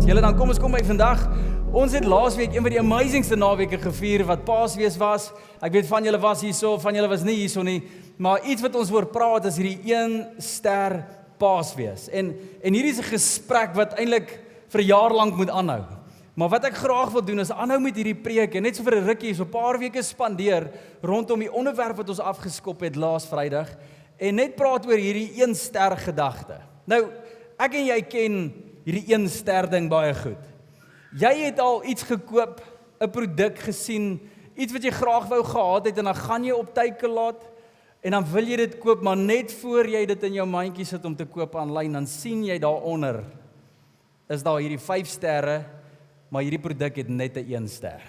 Julle, dan kom by vandag. Ons het laasweek een van die amazingste naweke gevier wat Paasfees was. Ek weet van julle was hierso, van julle was nie hierso nie, maar iets wat ons oor praat is hierdie 1 ster Paasfees. En hierdie is 'n gesprek wat eintlik vir 'n jaar lank moet aanhou. Maar wat ek graag wil doen is aanhou met hierdie preek en net so vir 'n rukkie, so 'n paar weke spandeer rondom die onderwerp wat ons afgeskop het laas Vrydag en net praat oor hierdie 1 ster gedagte. Nou, ek en jy ken hierdie 1 ster ding baie goed. Jy het al iets gekoop, 'n produk gesien, iets wat jy graag wou gehad het en dan gaan jy op Takealot en dan wil jy dit koop, maar net voor jy dit in jou mandjie sit om te koop aanlyn, dan sien jy daaronder is daar hierdie 5 sterre, maar hierdie produk het net 'n 1 ster.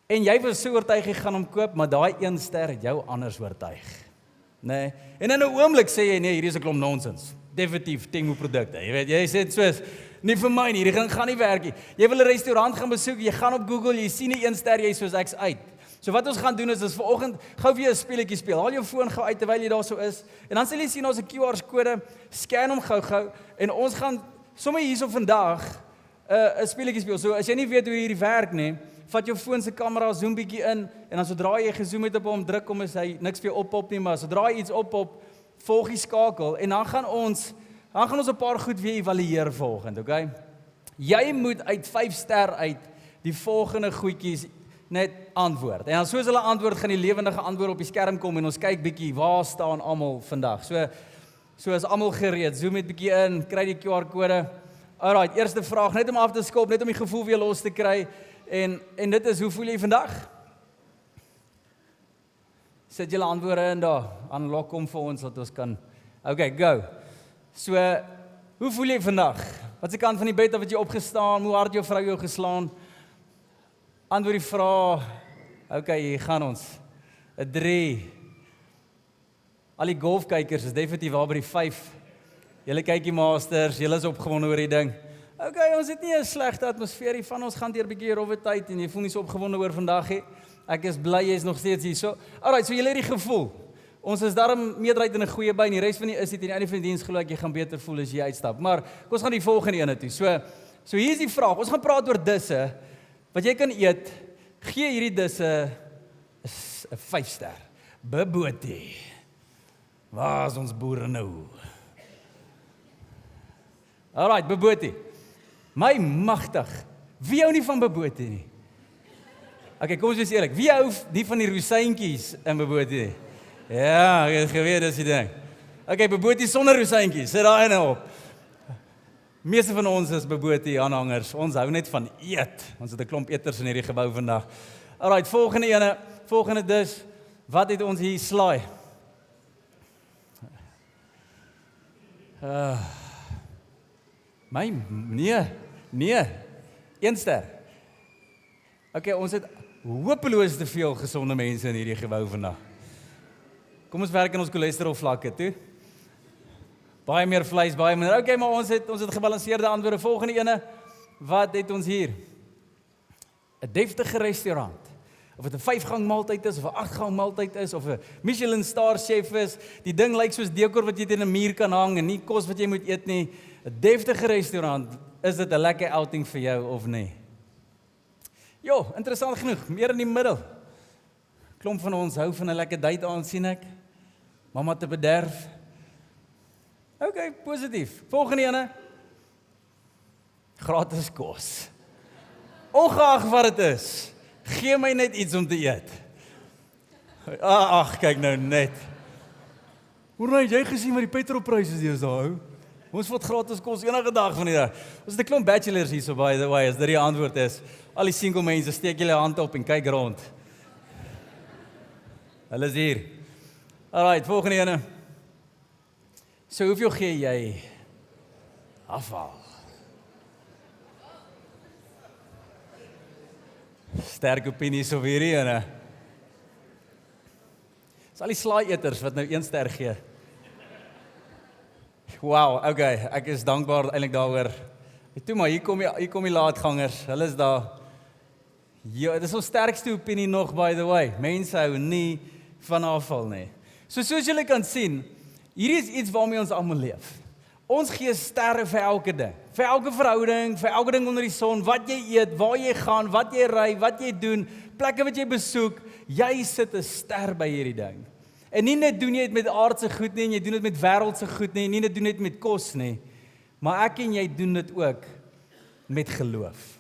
En jy was so oortuig jy gaan hom koop, maar daai 1 ster het jou anders oortuig. Nee. En in 'n oomblik sê jy nee, hierdie is 'n klomp nonsens. Definitief Temu produkte. Jy weet, jy sê dit soos nie vir my nie, hierdie gaan nie werk nie. Jy wil 'n restaurant gaan besoek, jy gaan op Google, jy sien die 1 ster, jy soos ek's uit. So wat ons gaan doen is vanoggend gou vir jou 'n speletjie speel. Haal jou foon gou uit terwyl jy daar so is en dan sal jy sien ons 'n QR kode, scan hom gou en ons gaan sommer hierso vandag 'n speletjie speel. So as jy nie weet hoe hierdie werk nie, vat jou foon se kamera, zoom bietjie in en dan sodra jy gezoom het op hom, druk hom as hy niks vir jou oppop nie, maar sodra jy iets oppop, volg die skakel en dan gaan ons 'n paar goed weer evalueer volgende, okay? Jy moet uit 5 ster uit die volgende goedjies net antwoord. En dan soos hulle antwoord, gaan die lewendige antwoord op die skerm kom en ons kyk bietjie waar staan almal vandag. So is almal gereed. Zoom net bietjie in, kry die QR kode. Alright, eerste vraag, net om af te skop, net om die gevoel weer los te kry. En dit is, hoe voel jy vandag? Sit julle antwoorde in daar, unlock hom vir ons, dat ons kan, okay, go. So, hoe voel jy vandag? Wat se kant van die bed af het jy opgestaan, hoe hard jou vrou jou geslaan? Antwoord die vraag, okay, hier gaan ons, 'n 3. Al die golfkykers is definitief waar by die 5. Julle kyk die Masters, julle is opgewonde oor die ding. Okay, ons het nie 'n slegte atmosfeer hier van ons gaan deur 'n bietjie rowwe tyd en jy voel nie so opgewonde oor vandag nie. Ek is bly jy is nog steeds hier. So, alright, so julle het die gevoel. Ons is daarom meerderheid in 'n goeie by en die res van die is dit en die einde van die diens glo ek jy gaan beter voel as jy uitstap. Maar kom ons gaan die volgende ene toe. So hier is die vraag. Ons gaan praat oor disse wat jy kan eet. Gee hierdie disse 'n 5 ster. Bobotie. Waar is ons boere nou? Alright, bobotie. My magtig. Wie hou nie van bobotie nie? Okay, kom ons wees eerlik. Wie hou nie van die rosyntjies in bobotie nie? Ja, ek het geweet dis die ding. Okay, bobotie sonder rosyntjies. Sit daai nou op. Meeste van ons is bobotie aanhangers. Ons hou net van eet. Ons het 'n klomp eters in hierdie gebou vandag. Alright, volgende dis. Wat het ons hier slaai? Nee. 1 ster. Okay, ons het hopeloos te veel gesonde mense in hierdie gebou vandag. Kom ons werk aan ons cholesterol vlakke toe. Baie meer vleis, baie minder. Okay, maar ons het gebalanseerde antwoorde. Volgende ene, wat het ons hier? 'n deftige restaurant. Of dit 'n 5-gang maaltyd is of 'n 8-gang maaltyd is of 'n Michelin star chef is, die ding lyk soos dekor wat jy teen 'n muur kan hang en nie kos wat jy moet eet nie. 'n deftige restaurant, is dit 'n lekker outing vir jou of nie? Jo, interessant genoeg, meer in die middel. Klomp van ons hou van 'n lekker date aand sien ek. Mamma te bederf. Okay, positief. Volgende ene. Gratis kos. Ongeag wat dit is, gee my net iets om te eet. Ag, kyk nou net. Hoe het jy gesien wat die petrolpryse is daar? Ons word gratis kos enige dag van die dag. Ons het 'n klomp bachelors hier so by the way, as dit die antwoord is. Al die single mense, steek julle hand op en kyk rond. Hulle is hier. Alright, volgende ene. So hoeveel gee jy afval? Sterk opinies of hierdie ene. Dis al die slaaieters wat nou 1 ster gee. Wow, okay, ek is dankbaar eintlik daaroor. Toe maar, hier kom die laatgangers, hulle is daar. Ja, dit is ons sterkste opinie nog, by the way. Mense hou nie van afval nie. So soos julle kan sien, hierdie is iets waarmee ons almal leef. Ons gee sterre vir elke ding. Vir elke verhouding, vir elke ding onder die son, wat jy eet, waar jy gaan, wat jy ry, wat jy doen, plekke wat jy besoek, jy sit 'n ster by hierdie ding. En nie net doen jy dit met aardse goed nie, en jy doen dit met wêreldse goed nie, en nie net doen dit met kos nie, maar ek en jy doen dit ook met geloof.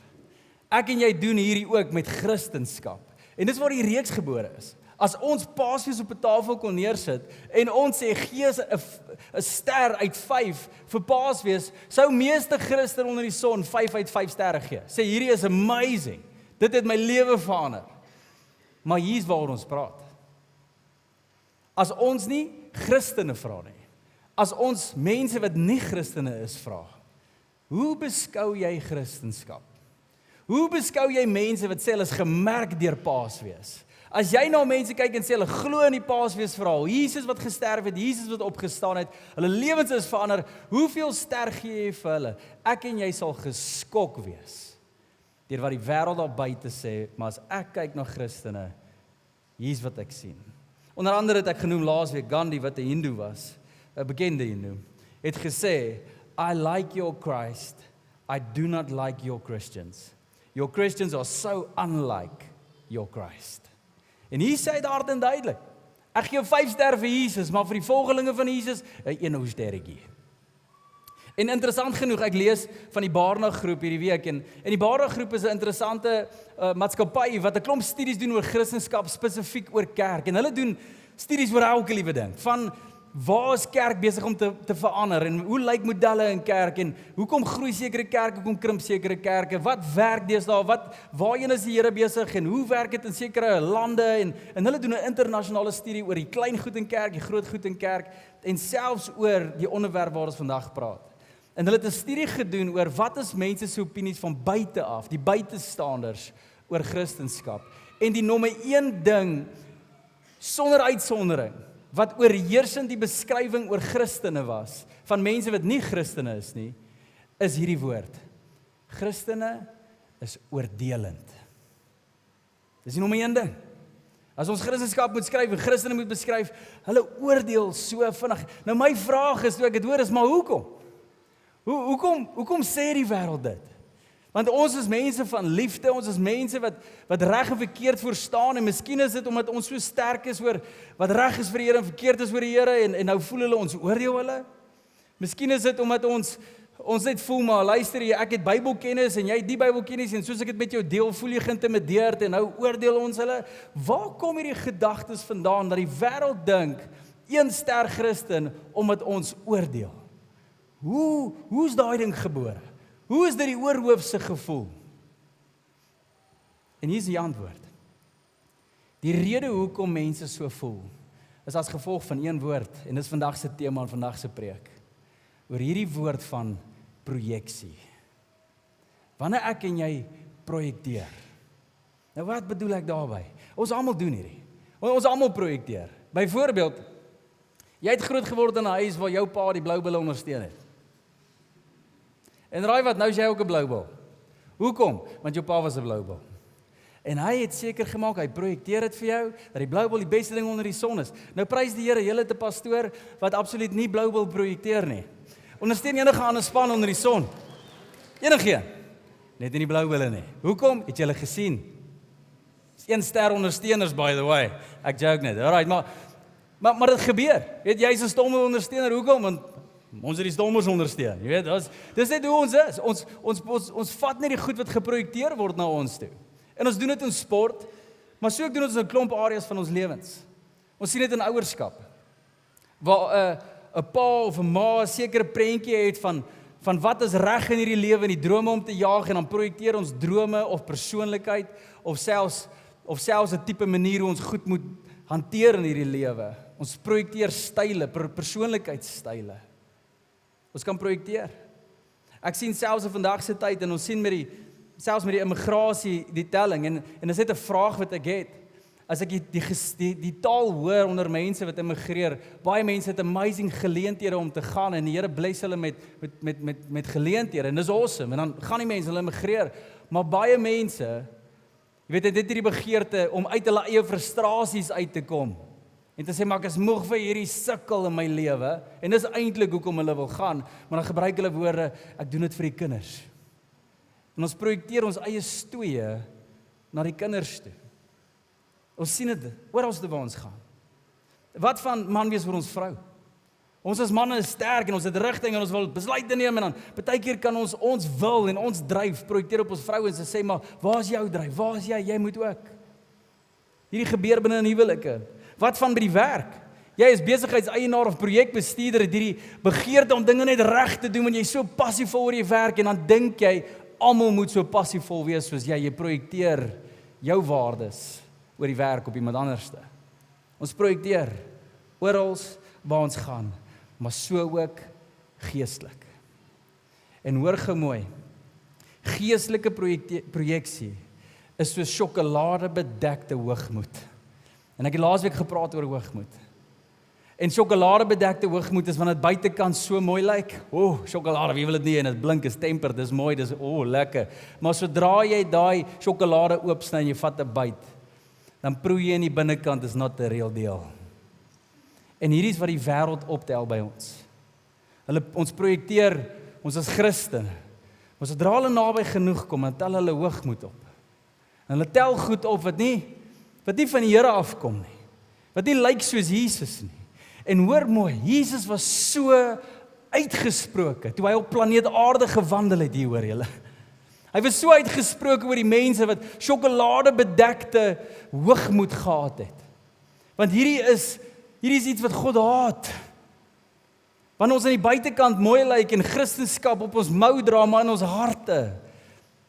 Ek en jy doen hierdie ook met Christendom. En dis waar die reeks gebore is. As ons Paasfees op 'n tafel kon neersit en ons sê gee 'n ster uit 5 vir Paasfees, sou meeste Christene onder die son 5 uit 5 sterre gee. Sê hierdie is amazing. Dit het my lewe verander. Maar hier's waaroor ons praat. As ons nie Christene vra nie, as ons mense wat nie Christene is vra, hoe beskou jy Christendom? Hoe beskou jy mense wat sê hulle is gemerk deur Paasfees? As jy na mense kyk en sê hulle glo in die Paasfees verhaal, Jesus wat gesterf het, Jesus wat opgestaan het, hulle lewens is verander, hoeveel ster gee jy vir hulle? Ek en jy sal geskok wees deur wat die wêreld daar buite sê, maar as ek kyk na Christene, hier's wat ek sien. Onder andere het ek genoem laasweek Gandhi wat 'n Hindoe was, 'n bekende Hindoe, het gesê, I like your Christ, I do not like your Christians. Your Christians are so unlike your Christ. En hier sê hy hard en duidelik, ek gee 5 ster vir Jesus, maar vir die volgelinge van Jesus, 'n 1 sterretjie. En interessant genoeg, ek lees van die Barna groep hierdie week, en die Barna groep is 'n interessante maatskappy wat 'n klomp studies doen oor Christendom, spesifiek oor kerk, en hulle doen studies oor elke liewe ding, van waar is kerk besig om te verander, en hoe lyk modelle in kerk, en hoekom groei sekere kerke, hoekom krimp sekere kerke, wat werk deesdae, waarheen is die Here besig, en hoe werk dit in sekere lande, en hulle doen 'n internasionale studie oor die klein goed in kerk, die groot goed in kerk, en selfs oor die onderwerp waar ons vandag praat. En hulle het 'n studie gedoen oor wat is mense se opinies van buite af, die buitestanders oor Christendom. En die nommer 1 ding, sonder uitsondering, wat oorheersend die beskrywing oor Christene was, van mense wat nie Christene is nie, is hierdie woord. Christene is oordelend. Dis die nommer 1 ding. As ons Christendom moet skryf en Christene moet beskryf, hulle oordeel so vinnig. Nou my vraag is, toe ek dit hoor, is maar hoekom? Hoekom sê die wêreld dit? Want ons is mense van liefde, ons is mense wat reg en verkeerd verstaan, en miskien is dit omdat ons so sterk is oor wat reg is vir die Here en verkeerd is vir die Here, en nou voel hulle ons oordeel hulle. Miskien is dit omdat ons net voel, maar luister jy, ek het Bybelkennis en jy het die Bybelkennis, en soos ek dit met jou deel, voel jy geïntimideerd, en nou oordeel ons hulle. Waar kom hierdie gedagtes vandaan, dat die wêreld dink, 1 ster Christen, omdat ons oordeel? Hoe's daai ding gebore? Hoe is dit die oorhoofse gevoel? En hier is die antwoord. Die rede hoekom mense so voel, is as gevolg van 1 woord, en dis vandag se tema en vandag se preek, oor hierdie woord van projeksie. Wanneer ek en jy projekteer, nou wat bedoel ek daarby? Ons almal doen hierdie. Ons almal projekteer. Byvoorbeeld, jy het groot geword in 'n huis waar jou pa die blou bulle ondersteun het. En raai wat, nou is jy ook 'n blou bil. Hoekom? Want jou pa was 'n blou bil. En hy het seker gemaak, hy projekteer dit vir jou, dat die blou bil die beste ding onder die son is. Nou prys die Here, jy het 'n pastoor wat absoluut nie blou bil projekteer nie. Ondersteun enige ander span onder die son. Enige. Net nie die blou bulle nie. Hoekom? Het jy hulle gesien? Dis 1 ster ondersteuners, by the way. Ek joke net. Alright, maar dit gebeur. Weet jy, jy's 'n stomme ondersteuner. Hoekom? Want ons het die stommers ondersteun. Jy weet, dis net hoe ons is. Ons vat net die goed wat geprojekteer word na ons toe. En ons doen dit in sport, maar so ook doen ons in 'n klomp areas van ons lewens. Ons sien dit in ouerskap, waar 'n pa of 'n ma 'n sekere prentjie het van wat is reg in hierdie lewe en die drome om te jaag, en dan projekteer ons drome of persoonlikheid of selfs 'n tipe manier hoe ons goed moet hanteer in hierdie lewe. Ons projekteer style, persoonlikheidsstyle. Ons kan projekteer. Ek sien selfs in vandag se tyd, en ons sien selfs met die immigrasie, die telling, en dis net 'n vraag wat ek het. As ek die taal hoor onder mense wat immigreer, baie mense het amazing geleenthede om te gaan, en die Here bless hulle met geleenthede, en dis awesome, en dan gaan die mense, hulle immigreer, maar baie mense, jy weet, dit hierdie begeerte om uit hulle eie frustrasies uit te kom, En te sê, maar ek is moeg vir hierdie sukkel in my lewe, en dis eintlik hoekom hulle wil gaan, maar dan gebruik hulle woorde, ek doen dit vir die kinders. En ons projekteer ons eie stoeie na die kinders toe. Ons sien dit, oral waar ons gaan. Wat van man wees vir ons vrou? Ons as manne is sterk en ons het rigting en ons wil besluite neem en dan partykeer kan ons wil en ons dryf projekteer op ons vrouens en sê maar, waar is jou dryf? Waar is jy? Jy moet ook. Hierdie gebeur binne in huwelike. Wat van by die werk? Jy is besigheidseienaar of projekbestuurder, het hierdie begeerte om dinge net reg te doen, want jy is so passievol oor jy werk en dan dink jy, almal moet so passievol wees soos jy projekteer jou waardes oor die werk op iemand anderste. Ons projekteer oral waar ons gaan, maar so ook geestelik. En hoor gou mooi, geestelike projeksie is so sjokoladebedekte hoogmoed. En ek het laasweek gepraat oor hoogmoed. En sjokoladebedekte hoogmoed is wanneer dit buitekant so mooi lyk. Sjokolade, wie wil dit nie? En dit blink, is temper, dis mooi, dis lekker. Maar sodra jy daai sjokolade oopsny en jy vat 'n byt, dan proe jy in die binnekant is not the real deal. En hierdie is wat die wêreld optel by ons. Ons projekteer, ons as Christene, maar sodra hulle naby genoeg kom, dan tel hulle hoogmoed op. En hulle tel goed op wat nie van die Here afkom nie, wat nie lyk soos Jesus nie. En hoor mooi, Jesus was so uitgesproke, toe hy op planeet aarde gewandel het, hier hoor julle. Hy was so uitgesproke oor die mense wat sjokoladebedekte hoogmoed gehad het. Want hierdie is iets wat God haat. Wanneer ons aan die buitekant mooi lyk en Christendom op ons mou dra, maar in ons harte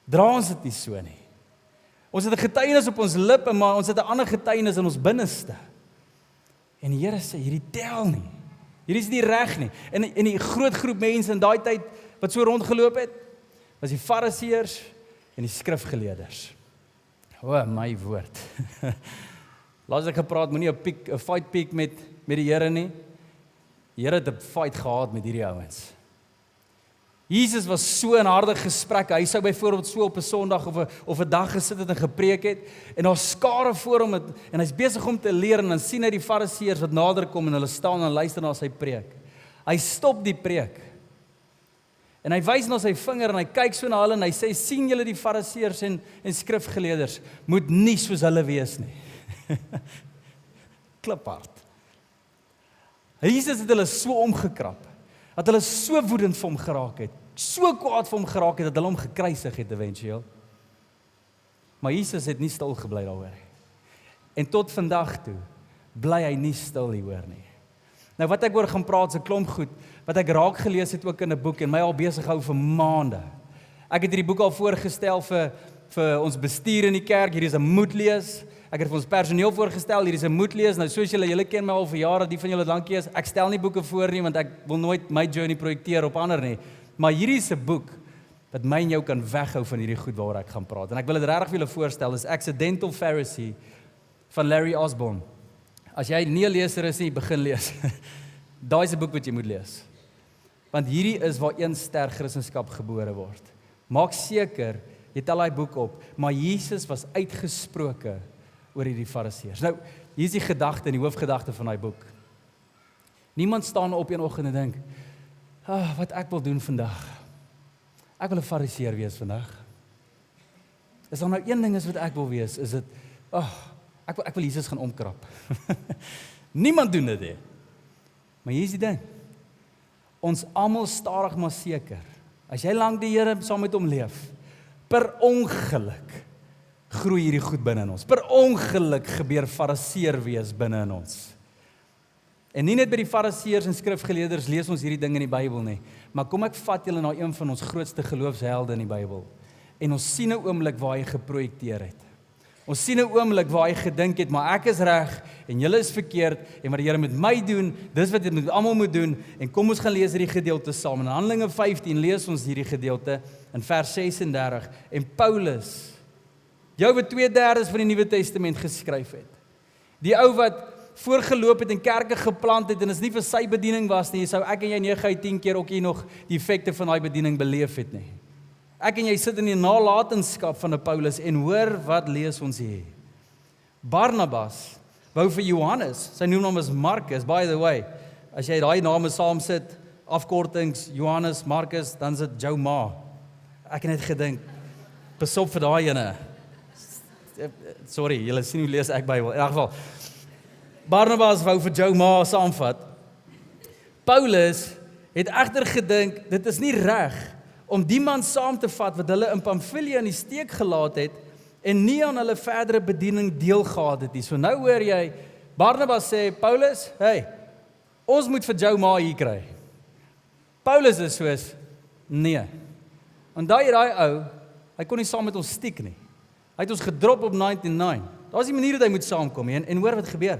dra ons dit nie so nie. Ons het 'n getuienis op ons lippe, maar ons het 'n ander getuienis in ons binneste. En die Here sê, hierdie tel nie. Hierdie is nie reg nie. En die groot groep mense in daai tyd wat so rondgeloop het, was die Fariseërs en die skrifgeleerders. My woord. Laas ek gepraat, moenie 'n fight pick met die Here nie. Die Here het 'n fight gehad met hierdie ouens. Jesus was so in harde gesprekke. Hy sou byvoorbeeld so op 'n Sondag of 'n dag gesit het en gepreek het en daar skare voor hom en hy's besig om te leer en dan sien hy die Fariseërs wat nader kom en hulle staan en luister na sy preek. Hy stop die preek. En hy wys na sy vinger en hy kyk so na hulle en hy sê, sien julle die Fariseërs en skrifgeleerders moet nie soos hulle wees nie. Kliphard. Jesus het hulle so omgekrap, dat hulle so woedend vir hom geraak het, so kwaad vir hom geraak het, dat hulle hom gekruisig het eventueel. Maar Jesus het nie stil gebly daaroor nie. En tot vandag toe, bly hy nie stil hieroor nie. Nou wat ek oor gaan praat, is 'n klomp goed, wat ek raak gelees het ook in 'n boek, en my al besig hou vir maande. Ek het hierdie boek al voorgestel vir ons bestuur in die kerk, hier is 'n moedlees. Ek het vir ons personeel voorgestel, hier is 'n moedlees. Nou soos julle ken my al vir jare, die van julle dankie is, ek stel nie boeke voor nie, want ek wil nooit my journey projekteer op ander nie. Maar hierdie is 'n boek wat my en jou kan weghou van hierdie goed waaroor ek gaan praat. En ek wil dit regtig vir julle voorstel, is Accidental Pharisee van Larry Osborne. As jy nie 'n leser is nie, begin lees. Daai is 'n boek wat jy moet lees. Want hierdie is waar een ster Christendom gebore word. Maak seker, jy tel daai boek op, maar Jesus was uitgesproke oor hierdie Fariseërs. Nou, hier is die gedagte en die hoofgedagte van daai boek. Niemand staan op een oggend en dink, wat ek wil doen vandag. Ek wil 'n Fariseër wees vandag. Is daar nou een ding is wat ek wil wees, is dit, ek wil Jesus gaan omkrap. Niemand doen dit nie. Maar hier is die ding. Ons almal stadig maar seker. As jy lank die Here saam met hom leef, per ongeluk groei hierdie goed binne in ons. Per ongeluk gebeur Fariseër wees binne in ons. En nie net by die Fariseërs en skrifgeleerders lees ons hierdie ding in die Bybel nie, maar kom ek vat julle na een van ons grootste geloofshelde in die Bybel. En ons sien 'n oomblik waar hy geprojekteer het. Ons sien 'n oomblik waar hy gedink het, maar ek is reg en julle is verkeerd en wat die Here met my doen, dis wat dit almal moet doen. En kom ons gaan lees hierdie gedeelte saam. In Handelinge 15 lees ons hierdie gedeelte in vers 36 en Paulus, jou wat 2/3 van die Nuwe Testament geskryf het. Die ou wat voorgeloop het en kerke geplant het en is nie vir sy bediening was nie, sou ek en jy 9 uit 10 keer ook hier nog die effekte van daai bediening beleef het nie. Ek en jy sit in die nalatenskap van 'n Paulus en hoor wat lees ons hier. Barnabas wou vir Johannes, sy noemnaam is Markus, by the way, as jy daai name saam sit, afkortings, Johannes, Markus, dan is dit Jou Ma. Ek het net gedink, pas op vir daai ene. Sorry, julle sien hoe lees ek Bybel. In elk geval, Barnabas wou vir Jou Ma saamvat. Paulus het egter gedink, dit is nie reg om die man saam te vat wat hulle in Pamfilia in die steek gelaat het en nie aan hulle verdere bediening deel gehad het nie. So nou hoor jy, Barnabas sê, Paulus, hey, ons moet vir Jou Ma hier kry. Paulus is soos, nee. Want daai ou, hy kon nie saam met ons stiek nie. Hy het ons gedrop op 99. Daar is die manier dat hy moet saamkom. En hoor wat gebeur.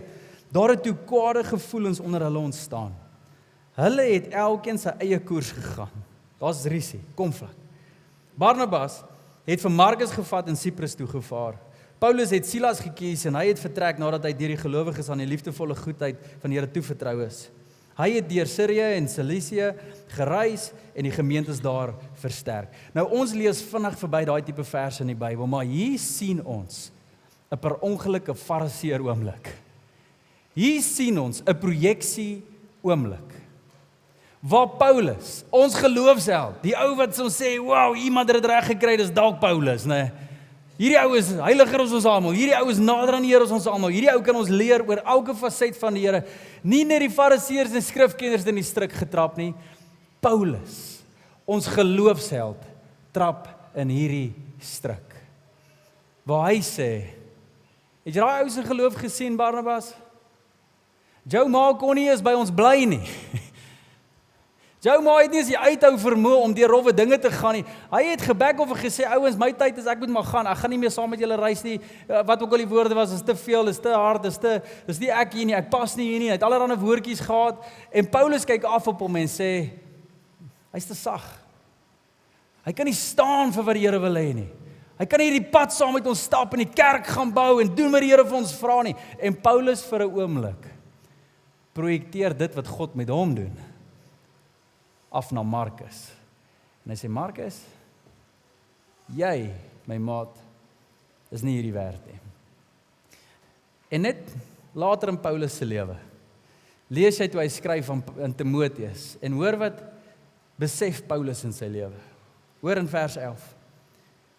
Daar het toe kwade gevoelens onder hulle ontstaan. Hulle het elkeen sy eie koers gegaan. Daar's risie, konflik. Barnabas het vir Markus gevat en Cyprus toe gevaar. Paulus het Silas gekies en hy het vertrek nadat hy deur die gelowiges aan die liefdevolle goedheid van die Here toevertrou is. Hy het deur Sirië en Cilicië gereis en die gemeentes daar versterk. Nou ons lees vinnig verby daai tipe verse in die Bybel, maar hier sien ons 'n per ongeluk 'n fariseer oomblik. Hier sien ons 'n projeksie oomblik. Waar Paulus, ons geloofsheld, die ou wat ons sê, wow, iemand het dit reg gekry, dis dalk Paulus, né? Hierdie ou is heiliger as ons almal. Hierdie ou is nader aan die Here as ons almal. Hierdie ou kan ons leer oor elke faset van die Here. Nie net die fariseërs en skrifkenners in die struik getrap nie. Paulus, ons geloofsheld, trap in hierdie struik. Waar hy sê, het jy daai ou se geloof gesien, Barnabas? Jou ma kon nie eens by ons bly nie. Jou ma het nie eens die uithou vermoë om deur rowwe dinge te gaan nie. Hy het gebek of gesê, ouens, my tyd is, ek moet maar gaan. Ek gaan nie meer saam met julle reis nie. Wat ook al die woorde was, is te veel, is te hard, dis nie ek hier nie, ek pas nie hier nie. Hy het allerlei woordjies gehad en Paulus kyk af op hom en sê, hy's te sag. Hy kan nie staan vir wat die Here wil hê nie. Hy kan nie hierdie pad saam met ons stap en die kerk gaan bou en doen wat die Here vir ons vra nie. En Paulus vir 'n oomblik projekteer dit wat God met hom doen af na Markus. En hy sê, Markus, jy, my maat, is nie hierdie werd nie. En net later in Paulus se lewe, lees jy toe hy skryf aan Timoteus, en hoor wat besef Paulus in sy lewe. Hoor in vers 11.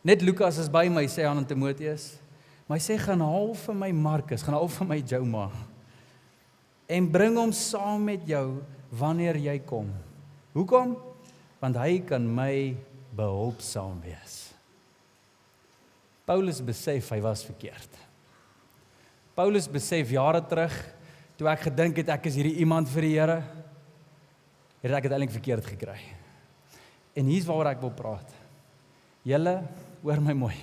Net Lukas is by my, sê aan Timoteus, maar hy sê, gaan haal vir my Markus, gaan haal vir my Jou Ma, en bring hom saam met jou, wanneer jy kom. Hoekom? Want hy kan my behulpsaam wees. Paulus besef hy was verkeerd. Paulus besef jare terug, toe ek gedink het ek is hierdie iemand vir die Here, het ek dit eintlik verkeerd gekry. En hier's waaroor ek wil praat. Julle, hoor my mooi.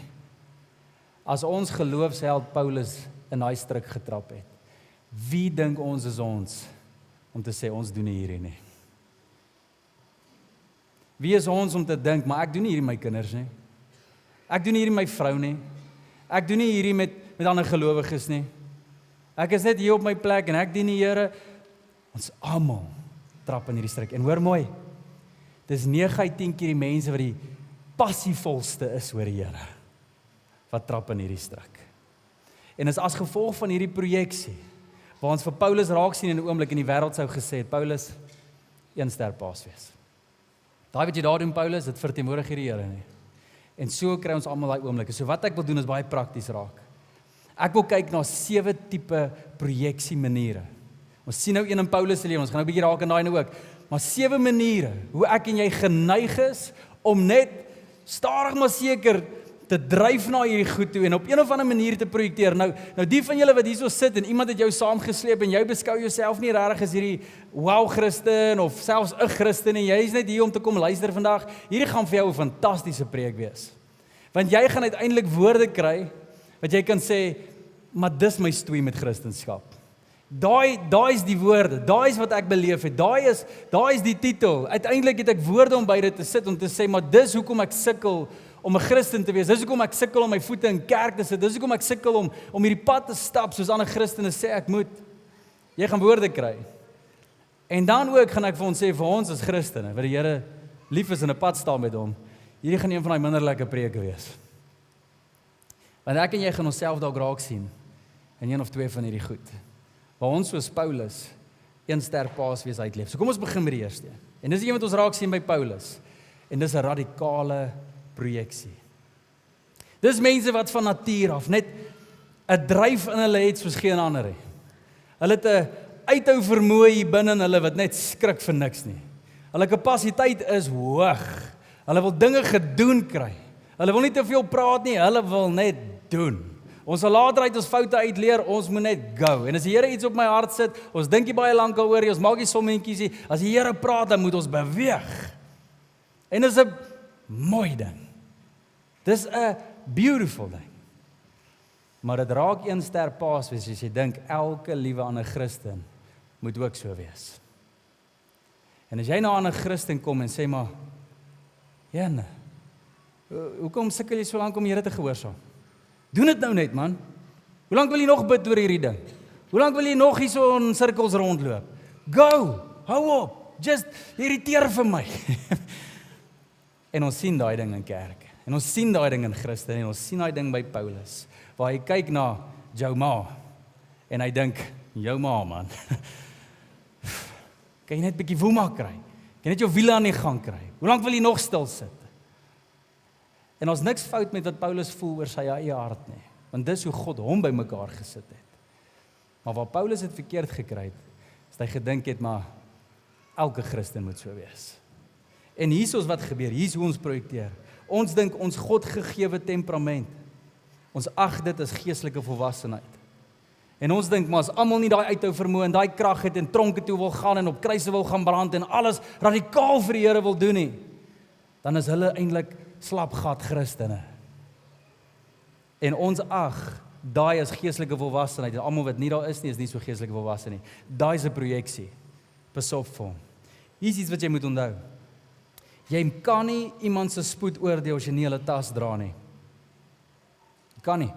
As ons geloofsheld Paulus in daai struik getrap het, wie dink ons is ons om te sê ons doen nie hierdie nie? Wie is ons om te dink, maar ek doen nie hierdie my kinders nie. Ek doen nie hierdie my vrou nie. Ek doen nie hierdie met ander gelowiges nie. Ek is net hier op my plek en ek dien die Here. Ons almal trap in hierdie struik. En hoor mooi, dis 9 uit 10 keer die mense wat die passievolste is oor die Here, wat trap in hierdie struik. En is as gevolg van hierdie projeksie, waar ons vir Paulus raak sien in 'n oomblik in die wêreld sou gesê het, Paulus, 1 ster paas wees. Daai wat jy daar doen, Paulus, dit verteenwoordig nie die Here nie. En so kry ons almal daai oomblikke. So wat ek wil doen is baie prakties raak. Ek wil kyk na 7 tipe projeksie maniere. Ons sien nou een in Paulus se lewe, ons gaan nou 'n bietjie raak aan daai nou ook. Maar 7 maniere hoe ek en jy geneig is om net stadig maar seker te dryf na hierdie goed toe en op een of ander manier te projekteer. Nou die van julle wat hierso sit en iemand het jou saamgesleep en jy beskou jouself nie regtig as hierdie wow Christen of selfs 'n Christen en jy is net hier om te kom luister vandag. Hierdie gaan vir jou 'n fantastiese preek wees. Want jy gaan uiteindelik woorde kry wat jy kan sê, maar dis my stoei met Christendom. Daai is die woorde, daai is wat ek beleef het, daai is die titel. Uiteindelik het ek woorde om by dit te sit om te sê, maar dis hoekom ek sukkel om 'n Christen te wees. Dis hoekom ek sukkel om my voete in kerk te sit. Dis hoekom ek sukkel om hierdie pad te stap soos ander Christene sê ek moet. Jy gaan woorde kry. En dan ook gaan ek vir ons sê vir ons as Christene wat die Here lief is en 'n pad staan met hom. Hierdie gaan een van daai minder lekker preke wees. Want ek en jy gaan onsself dalk raak sien in een of twee van hierdie goed. Waar ons soos Paulus 1 ster Paasfees uitleef. So kom ons begin met die eerste. En dis een wat ons raak sien by Paulus. En dis 'n radikale projeksie. Dis mense wat van natuur af net 'n dryf in hulle het soos geen ander nie. Hulle het 'n uithou vermoë hier binne in hulle wat net skrik vir niks nie. Hulle kapasiteit is hoog. Hulle wil dinge gedoen kry. Hulle wil nie te veel praat nie, hulle wil net doen. Ons sal later uit ons foute uitleer, ons moet net go. En as die Here iets op my hart sit, ons dink nie baie lank daaroor nie, ons maak nie sommetjies nie. As die Here praat, dan moet ons beweeg. En dis 'n mooi ding. Dis 'n beautiful ding. Maar dit raak 1 ster Paasfees as jy dink elke liewe ander Christen moet ook so wees. En as jy na 'n ander Christen kom en sê maar, Jane, hoekom sukkel jy so lank om die Here te gehoorsaam? Doen dit nou net, man. Hoe lank wil jy nog bid oor hierdie ding? Hoe lank wil jy nog hier so in sirkels rondloop? Go, hou op, just irriteer vir my. En ons sien daai ding in kerk. En ons sien daai ding in Christen en ons sien daai ding by Paulus, waar hy kyk na jou ma en hy dink, jou ma, man. Kan jy net 'n bietjie woema kry? Kan jy net jou wiele aan die gang kry? Hoe lank wil jy nog stil sit? En ons niks fout met wat Paulus voel oor sy eie hart nie, want dis hoe God hom bymekaar gesit het. Maar waar Paulus het verkeerd gekry het, is hy gedink het, maar elke Christen moet so wees. En hier is wat gebeur, hier is hoe ons projekteer. Ons dink ons God gegewe temperament, ons ag dit as geestelike volwassenheid. En ons dink, maar as almal nie daai uithou vermoë en daai krag het en tronke toe wil gaan en op kruise wil gaan brand en alles radikaal vir die Here wil doen nie, dan is hulle eintlik slapgat Christene. En ons ag, daai is geestelike volwassenheid. En almal wat nie daar is nie, is nie so geestelike volwasse nie. Daai is 'n projeksie. Pas op vir hom. Hier is iets wat jy moet onthou. Jy kan nie iemand se spoed oordeel as jy nie hulle tas dra nie. Jy kan nie.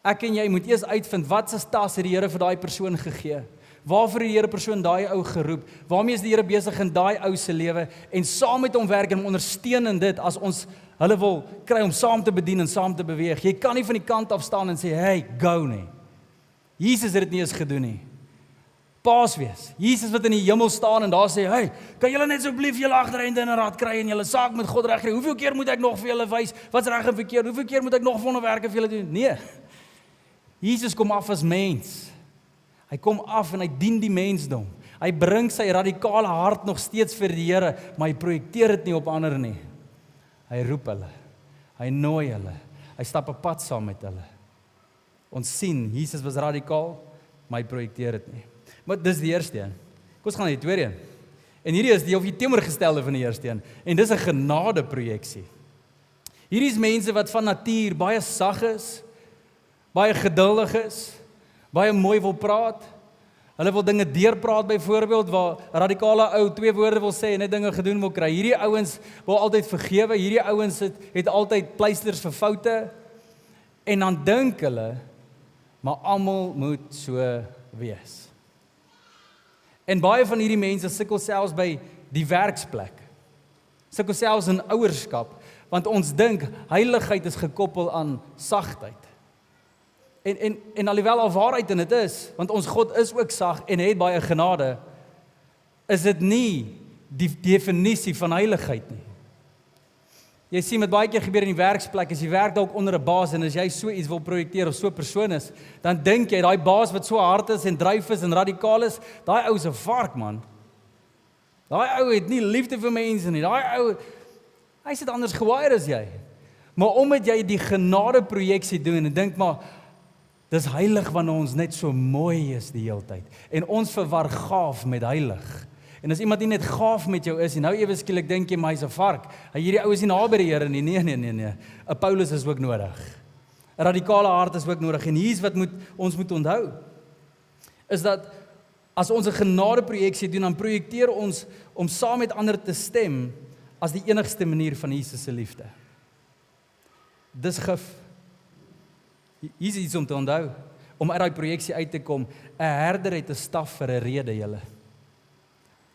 Ek en jy moet eers uitvind wat se tas het die Here vir daai persoon gegee. Waarvoor het die Here persoon daai ou geroep? Waarmee is die Here besig in daai ou se lewe en saam met hom werk en hom ondersteun in dit as ons hulle wil kry om saam te bedien en saam te beweeg. Jy kan nie van die kant af staan en sê, "Hey, go nie." Jesus het dit nie eens gedoen nie. Paasfees. Jesus wat in die hemel staan en daar sê, "Hey, kan julle net asseblief julle agterende in 'n raad kry en julle saak met God regkry? Hoeveel keer moet ek nog vir julle wys wat's reg en verkeerd? Hoeveel keer moet ek nog wonderwerke vir julle doen?" Nee. Jesus kom af as mens. Hy kom af en hy dien die mensdom. Hy bring sy radikale hart nog steeds vir die Here, maar hy projekteer dit nie op ander nie. Hy roep hulle. Hy nooi hulle. Hy stap 'n pad saam met hulle. Ons sien, Jesus was radikaal, maar hy projekteer dit nie. Maar dis die eerste een. Kom ons gaan na die tweede een. En hierdie is die teenoorgestelde van die eerste een. En dis 'n genadeprojeksie. Hierdie is mense wat van natuur baie sag is, baie geduldig is, baie mooi wil praat. Hulle wil dinge deurpraat byvoorbeeld, waar 'n radikale ou 2 woorde wil sê en net dinge gedoen wil kry. Hierdie ouens wil altyd vergewe, hierdie ouens het altyd pleisters vir foute. En dan dink hulle, maar almal moet so wees. En baie van hierdie mense sukkel selfs by die werksplek. Sukkel selfs in ouerskap, want ons dink heiligheid is gekoppel aan sagtheid. En alhoewel al waarheid in dit is, want ons God is ook sag en het baie genade, is dit nie die definisie van heiligheid nie. Jy sien met baie keer gebeur in die werksplek, as jy werk dalk onder 'n baas en as jy so iets wil projekteer of so 'n persoon is, dan dink jy daai baas wat so hard is en dryf is en radikaal is, daai ou is 'n vark man. Daai ou het nie liefde vir mense nie. Daai ou, hy sit anders gewire as jy. Maar omdat jy die genade projeksie doen en dink maar dis heilig wanneer ons net so mooi is die hele tyd. En ons verwar gaaf met heilig. En as iemand nie net gaaf met jou is, en nou ewe skielik dink jy maar hy's 'n vark. Hierdie ou is nie naby die Here nie. Nee. 'n Paulus is ook nodig. 'n Radikale hart is ook nodig. En hier's wat ons moet onthou. Is dat as ons 'n genadeprojeksie doen, dan projekteer ons om saam met ander te stem as die enigste manier van Jesus se liefde. Dis gif. Hier is iets om te onthou, om uit daai projeksie uit te kom. 'n Herder het 'n staf vir 'n rede, julle.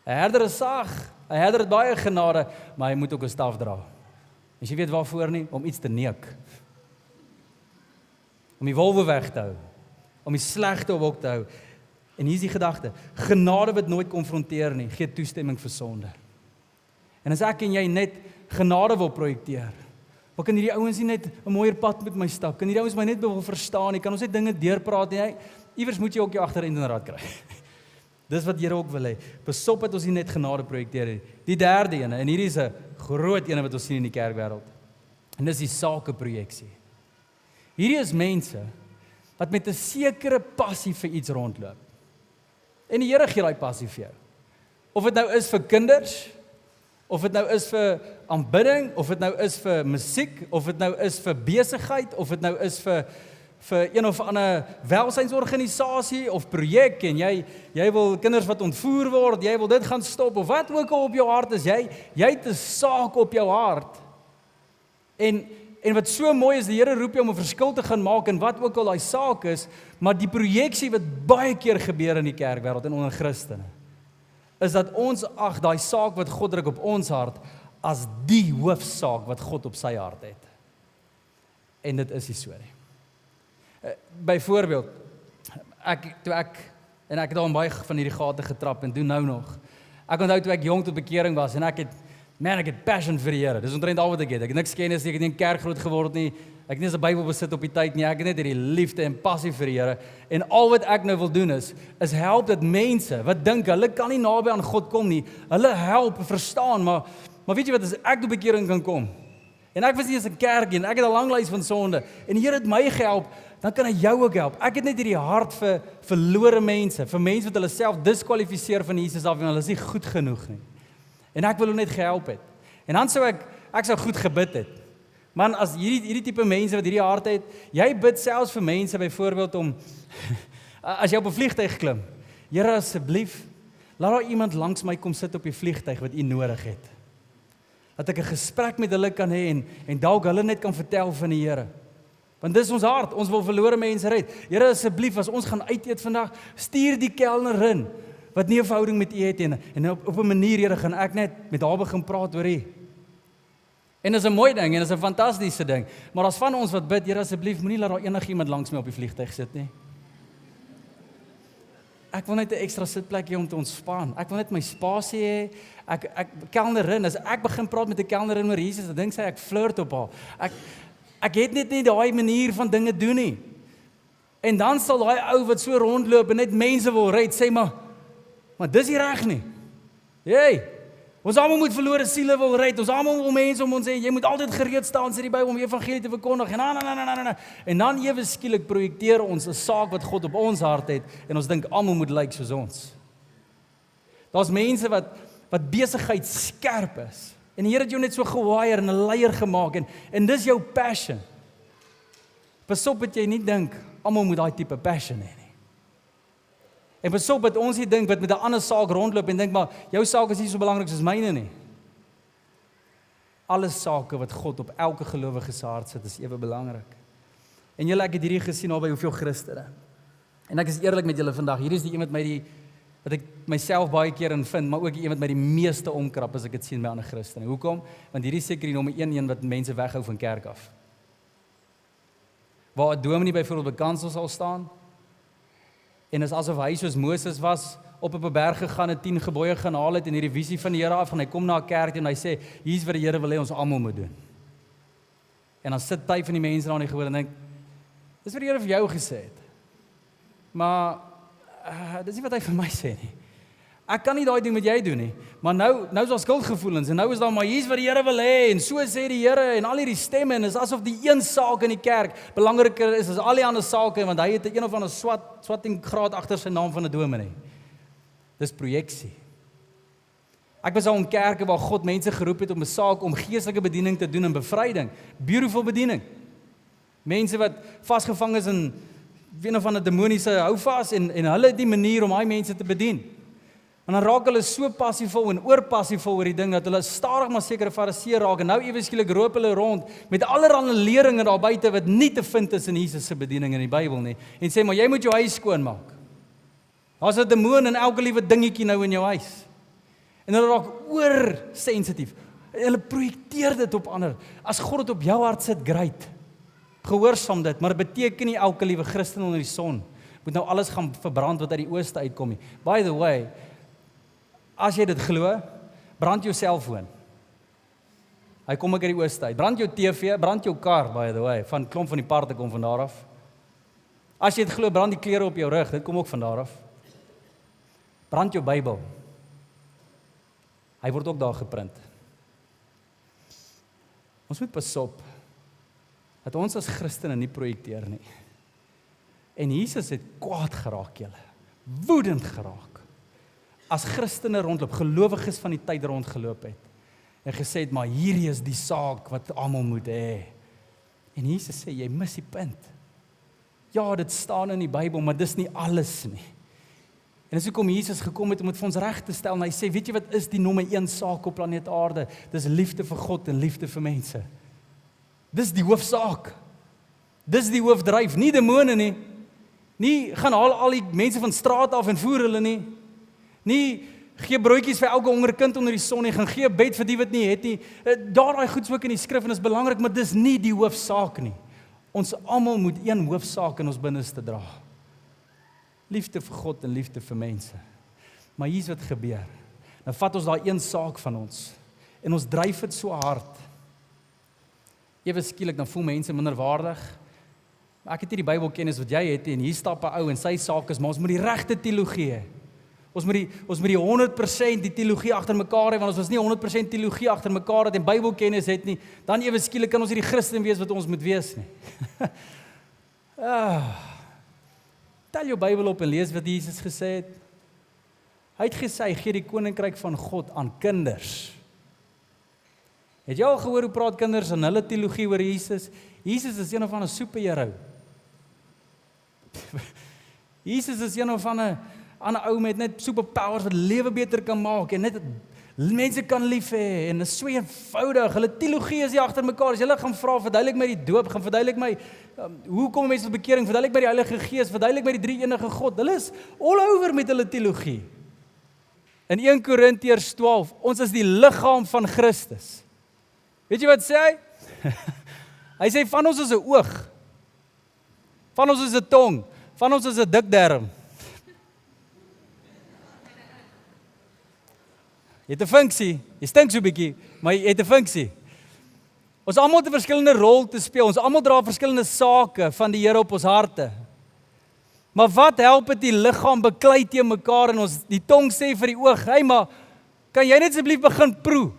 'n Herder is sag, 'n herder het baie genade, maar hy moet ook 'n staf dra. As jy weet waarvoor nie, om iets te neuk. om die wolwe weg te hou, om die slegte op hok te hou. En hier is die gedagte, genade wat nooit konfronteer nie, gee toestemming vir sonde. En as ek en jy net genade wil projekteer, maar kan hierdie ouens nie net 'n mooier pad met my stap, kan hierdie ouens my net wil verstaan nie, kan ons net dinge deurpraat nie, iewers moet jy ook jou agterendraad kry. Dis wat Here ook wil hê. Besop dat ons nie net genade projekteer nie. Die derde ene, en hierdie is 'n groot ene wat ons sien in die kerkwêreld. En dis die sakeprojeksie. Hierdie is mense wat met 'n sekere passie vir iets rondloop. En die Here gee daai passie vir jou. Of dit nou is vir kinders, of dit nou is vir aanbidding, of dit nou is vir musiek, of dit nou is vir besigheid, of dit nou is vir een of ander welsynsorganisasie of projek, en jy wil kinders wat ontvoer word, jy wil dit gaan stop, of wat ook al op jou hart is, jy het 'n saak op jou hart. En wat so mooi is, die Here roep jou om 'n verskil te gaan maak in wat ook al daai saak is, maar die projeksie wat baie keer gebeur in die kerkwêreld en onder Christene, is dat ons ag daai saak wat God druk op ons hart as die hoofsaak wat God op sy hart het. En dit is nie so nie. Byvoorbeeld, ek het al baie van hierdie gate getrap en doen nou nog. Ek onthou toe ek jong tot bekering was en ek het passion vir die Here. Dis omtrent al wat ek het. Ek het niks kennis nie, ek het nie in kerk groot geword nie. Ek het nie eens 'n Bybel besit op die tyd nie. Ek het net hierdie liefde en passie vir die Here. En al wat ek nou wil doen is help dat mense wat dink hulle kan nie naby aan God kom nie, hulle help verstaan, maar weet jy wat, as ek tot bekering kan kom, en ek was nie eens in kerk nie, en ek het 'n lang lys van sonde, en die Here het my gehelp, dan kan hy jou ook help. Ek het net hierdie hart vir verlore mense, vir mense wat hulle self diskwalifiseer van Jesus af, en hulle is nie goed genoeg nie. En ek wil hulle net gehelp het. En dan sou ek sou goed gebid het. Man, as hierdie tipe mense wat hierdie hart het, jy bid selfs vir mense byvoorbeeld om, as jy op 'n vliegtuig klim, Here asseblief, laat daar iemand langs my kom sit op die vliegtuig wat U nodig het. Dat ek 'n gesprek met hulle kan hê en dalk hulle net kan vertel van die Here. Want dis ons hart, ons wil verlore mense red. Here asseblief, as ons gaan uit eet vandag, stuur die kelner in, wat nie 'n verhouding met U het en op 'n manier, Here, gaan ek net met haar begin praat oor U. En dis 'n mooi ding en dis 'n fantastiese ding, maar as van ons wat bid, Here asseblief, moenie laat daar enigiemand langs my op die vliegtuig sit nie. Ek wil net 'n ekstra sitplek hê om te ontspan. Ek wil net my spasie hê. Ek kelnerin, as ek begin praat met 'n kelnerin oor Jesus, dan dink sy ek flirt op haar. Ek het net nie daai manier van dinge doen nie. En dan sal daai ou wat so rondloop en net mense wil red, sê maar dis nie reg nie. Hey, ons almal moet verlore siele wil red. Ons almal wil mense om ons sê jy moet altyd gereed staan, sê die Bybel, om die evangelie te verkondig. En dan ewe skielik projekteer ons 'n saak wat God op ons hart het en ons dink almal moet lyk soos ons. Daar's mense wat besigheid skerp is. En die Here het jou net so gewire en 'n leier gemaak en dis jou passion. Pasop dat jy nie dink almal moet daai tipe passion hê nie. En pasop dat ons nie dink wat met 'n ander saak rondloop en dink maar jou saak is nie so belangrik soos myne nie. Alle sake wat God op elke gelowige se hart sit is ewe belangrik. En julle, ek het hierdie gesien al by hoeveel Christene. En ek is eerlik met julle vandag, hierdie is die een wat ek myself baie keer in vind, maar ook die een wat my die meeste omkrap as ek dit sien by ander Christene. Hoekom? Want hierdie is seker die nommer 1 wat mense weghou van kerk af. Waar 'n dominee byvoorbeeld by kansel sal staan, en is asof hy soos Moses was, op 'n berg gegaan en 10 gebooie gaan haal het en hierdie visie van die Here af, en hy kom na 'n kerk en hy sê, hier's wat die Here wil hê ons almal moet doen. En dan sit hy van die mense daar in die gehoor en dink, dis wat die Here vir jou gesê het. Maar dis nie wat hy vir my sê nie. Ek kan nie daai ding met jy doen nie. Maar nou is daar skuldgevoelens en nou is daar maar hier's wat die Here wil hê en so sê die Here en al hierdie stemme en is asof die een saak in die kerk belangriker is as al die ander sake, want hy het 'n of ander swatting graad agter sy naam van 'n dominee. Dis projeksie. Ek was al in kerke waar God mense geroep het om 'n saak om geestelike bediening te doen en bevryding. Beautiful bediening. Mense wat vasgevang is in een of ander demoniese houvas en hulle het die manier om daai mense te bedien. En dan raak hulle so passievol en oorpassievol oor die ding dat hulle stadig maar sekere fariseë raak en nou ewe skielik roep hulle rond met allerlei leringe daar buite wat nie te vind is in Jesus se bediening in die Bybel nie. En sê maar jy moet jou huis skoon maak. Daar's 'n demoon in elke liewe dingetjie nou in jou huis. En hulle raak oorsensitief. Hulle projekteer dit op ander. As God dit op jou hart sit, great. Gehoorsaam dit, maar dit beteken nie elke liewe Christen onder die son moet nou alles gaan verbrand wat uit die ooste uitkom nie. By the way, as jy dit glo, brand jou selfoon. Hy kom ek uit die ooste uit. Brand jou TV, brand jou kar, by the way, van klomp van die parte kom van daar af. As jy dit glo, brand die klere op jou rug, dit kom ook van daar af. Brand jou Bybel. Hy word ook daar geprint. Ons moet pas op, dat ons as Christene nie projekteer nie. En Jesus het kwaad geraak julle, woedend geraak. As Christene rondloop, gelowiges van die tyd rondgeloop het, en gesê het, maar hierdie is die saak wat almal moet hê. En Jesus sê, jy mis die punt. Ja, dit staan in die Bybel, maar dis nie alles nie. En dis hoekom Jesus gekom het om dit vir ons reg te stel, en hy sê, weet jy wat is die nommer 1 saak op planeet aarde? Dis liefde vir God en liefde vir mense. Dis die hoofsaak. Dis die hoofdryf, nie demone nie. Nie gaan haal al die mense van straat af en voer hulle nie. Nie gee broodjies vir elke honger kind onder die son nie, gaan gee bed vir die wat nie het nie. Daai goed ook in die skrif en is belangrik, maar dis nie die hoofsaak nie. Ons almal moet een hoofsaak in ons binneste dra. Liefde vir God en liefde vir mense. Maar hier's wat gebeur. Nou vat ons daai een saak van ons en ons dryf dit so hard. Ewe skielik dan voel mense minderwaardig. Ek het nie die Bybelkennis wat jy het en hier stap 'n ou en sy saak is, maar ons moet die regte teologie hê. Ons moet die 100% die teologie agter mekaar hê, want as ons nie 100% teologie agter mekaar het en Bybelkennis het nie, dan ewe skielik kan ons nie die Christen wees wat ons moet wees nie. Tel jou Bybel op en lees wat Jesus gesê het. Hy het gesê, hy gee die koninkryk van God aan kinders. Het jy al gehoor hoe praat kinders in hulle teologie oor Jesus? Jesus is een of ander superheld. Jesus is een of ander ou met net superpowers wat lewe beter kan maak en net mense kan lief hê en dit is so eenvoudig. Hulle teologie is nie agter mekaar. As jy gaan vra, verduidelik my die doop, gaan verduidelik my hoe kom mense tot bekering, verduidelik my die Heilige Gees, verduidelik my die drie enige God. Hulle is all over met hulle teologie. In 1 Korintiërs 12, ons is die liggaam van Christus. Weet jy wat sê hy? Hy sê van ons is 'n oog, van ons is 'n tong, van ons is 'n dikdarm. Jy het 'n funksie, jy stink so 'n bietjie, maar jy het 'n funksie. Ons almal het 'n verskillende rol te speel, ons almal dra verskillende sake van die Here op ons harte. Maar wat help dit die liggaam beklei te mekaar en ons die tong sê vir die oog, hey maar, kan jy net asseblief begin proe?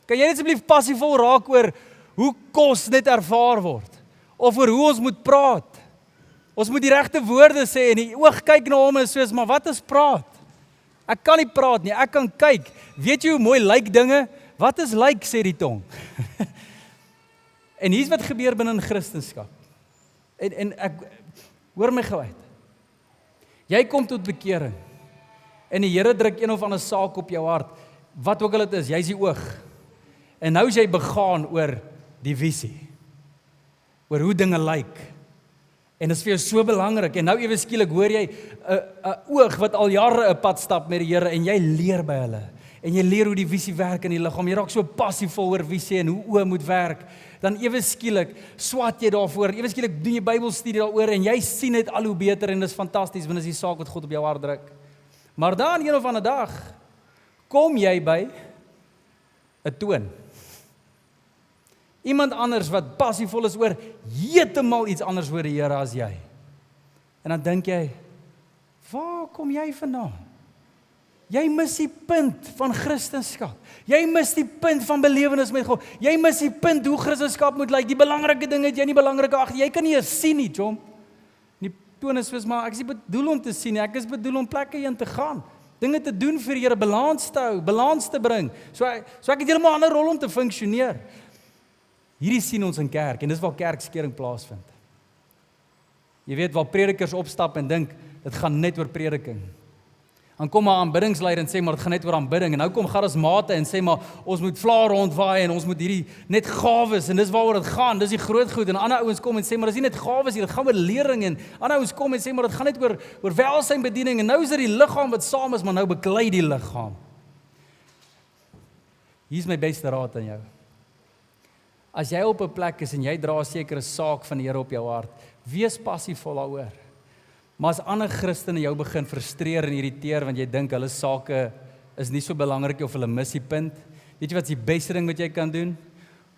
Kan jy net asseblief passievol raak oor hoe kos net ervaar word? Of oor hoe ons moet praat? Ons moet die regte woorde sê en die oog kyk na hom en soos, maar wat is praat? Ek kan nie praat nie, ek kan kyk. Weet jy hoe mooi lyk dinge? Wat is lyk, sê die tong. En hier's wat gebeur binne in Christendom. En ek hoor my gou uit. Jy kom tot bekering. En die Here druk een of ander saak op jou hart. Wat ook al dit is, jy's die oog. En nou is jy begaan oor die visie. Oor hoe dinge lyk. En dit is vir jou so belangrik, en nou ewe skielik hoor jy 'n oog wat al jare 'n pad stap met die Here, en jy leer by hulle, en jy leer hoe die visie werk in die liggaam, jy raak so passievol oor visie en hoe oë moet werk, dan ewe skielik swat jy daarvoor, ewe skielik doen jy Bybelstudie daaroor, en jy sien dit al hoe beter, en dit is fantasties, want dit is die saak wat God op jou hart druk. Maar dan een of ander dag, kom jy by 'n toon. Iemand anders wat passievol is oor heeltemal iets anders oor die Here as jy. En dan dink jy, waar kom jy vandaan? Jy mis die punt van Christendom. Jy mis die punt van belewenis met God. Jy mis die punt hoe Christendom moet lyk. Die belangrike dinge het jy nie belangrike ag. Jy kan nie eens sien nie, Jom. Die toon is soos, maar ek is nie bedoel om te sien nie. Ek is bedoel om plekke heen te gaan. Dinge te doen vir die Here, balans te hou, balans te bring. So ek het heeltemal 'n ander rol om te funksioneer. Hierdie sien ons in kerk, en dis waar kerkskering plaasvind. Jy weet, waar predikers opstap en dink, dit gaan net oor prediking. Dan kom 'n aanbiddingsleier en sê, maar dit gaan net oor aanbidding. En nou kom charismate en sê, maar ons moet vlaar rondwaai en ons moet hierdie net gawes, en dis waaroor dit gaan, dis die groot goed. En ander ouens kom en sê, maar dis nie net gawes hier, dit gaan oor lering. En ander ouens kom en sê, maar dit gaan net oor welsynbediening. En nou is dit die liggaam wat saam is, maar nou beklei die liggaam. Hier is my beste raad aan jou. As jy op 'n plek is en jy dra 'n sekere saak van die Here op jou hart, wees passievol daaroor. Maar as ander Christene jou begin frustreer en irriteer want jy dink hulle sake is nie so belangrik of hulle mis die punt, weet jy wat is die beste ding wat jy kan doen?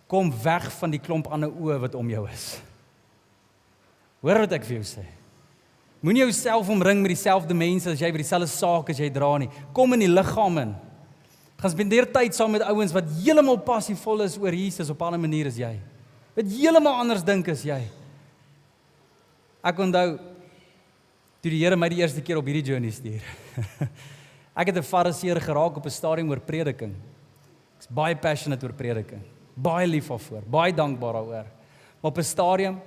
Kom weg van die klomp ander oë wat om jou is. Hoor wat ek vir jou sê. Moenie jouself omring met dieselfde mense as jy by dieselfde saak as jy dra nie. Kom in die liggaam in. Gaan spandeer tyd saam met ouens wat heeltemal passievol is oor Jesus op 'n ander manier as jy. Wat heeltemal anders dink as jy. Ek onthou toe die Here my die eerste keer op hierdie journey stuur. Ek het 'n fariseer geraak op 'n stadium oor prediking. Ek's baie passionate oor prediking. Baie lief daarvoor, baie dankbaar daaroor. Maar op 'n stadium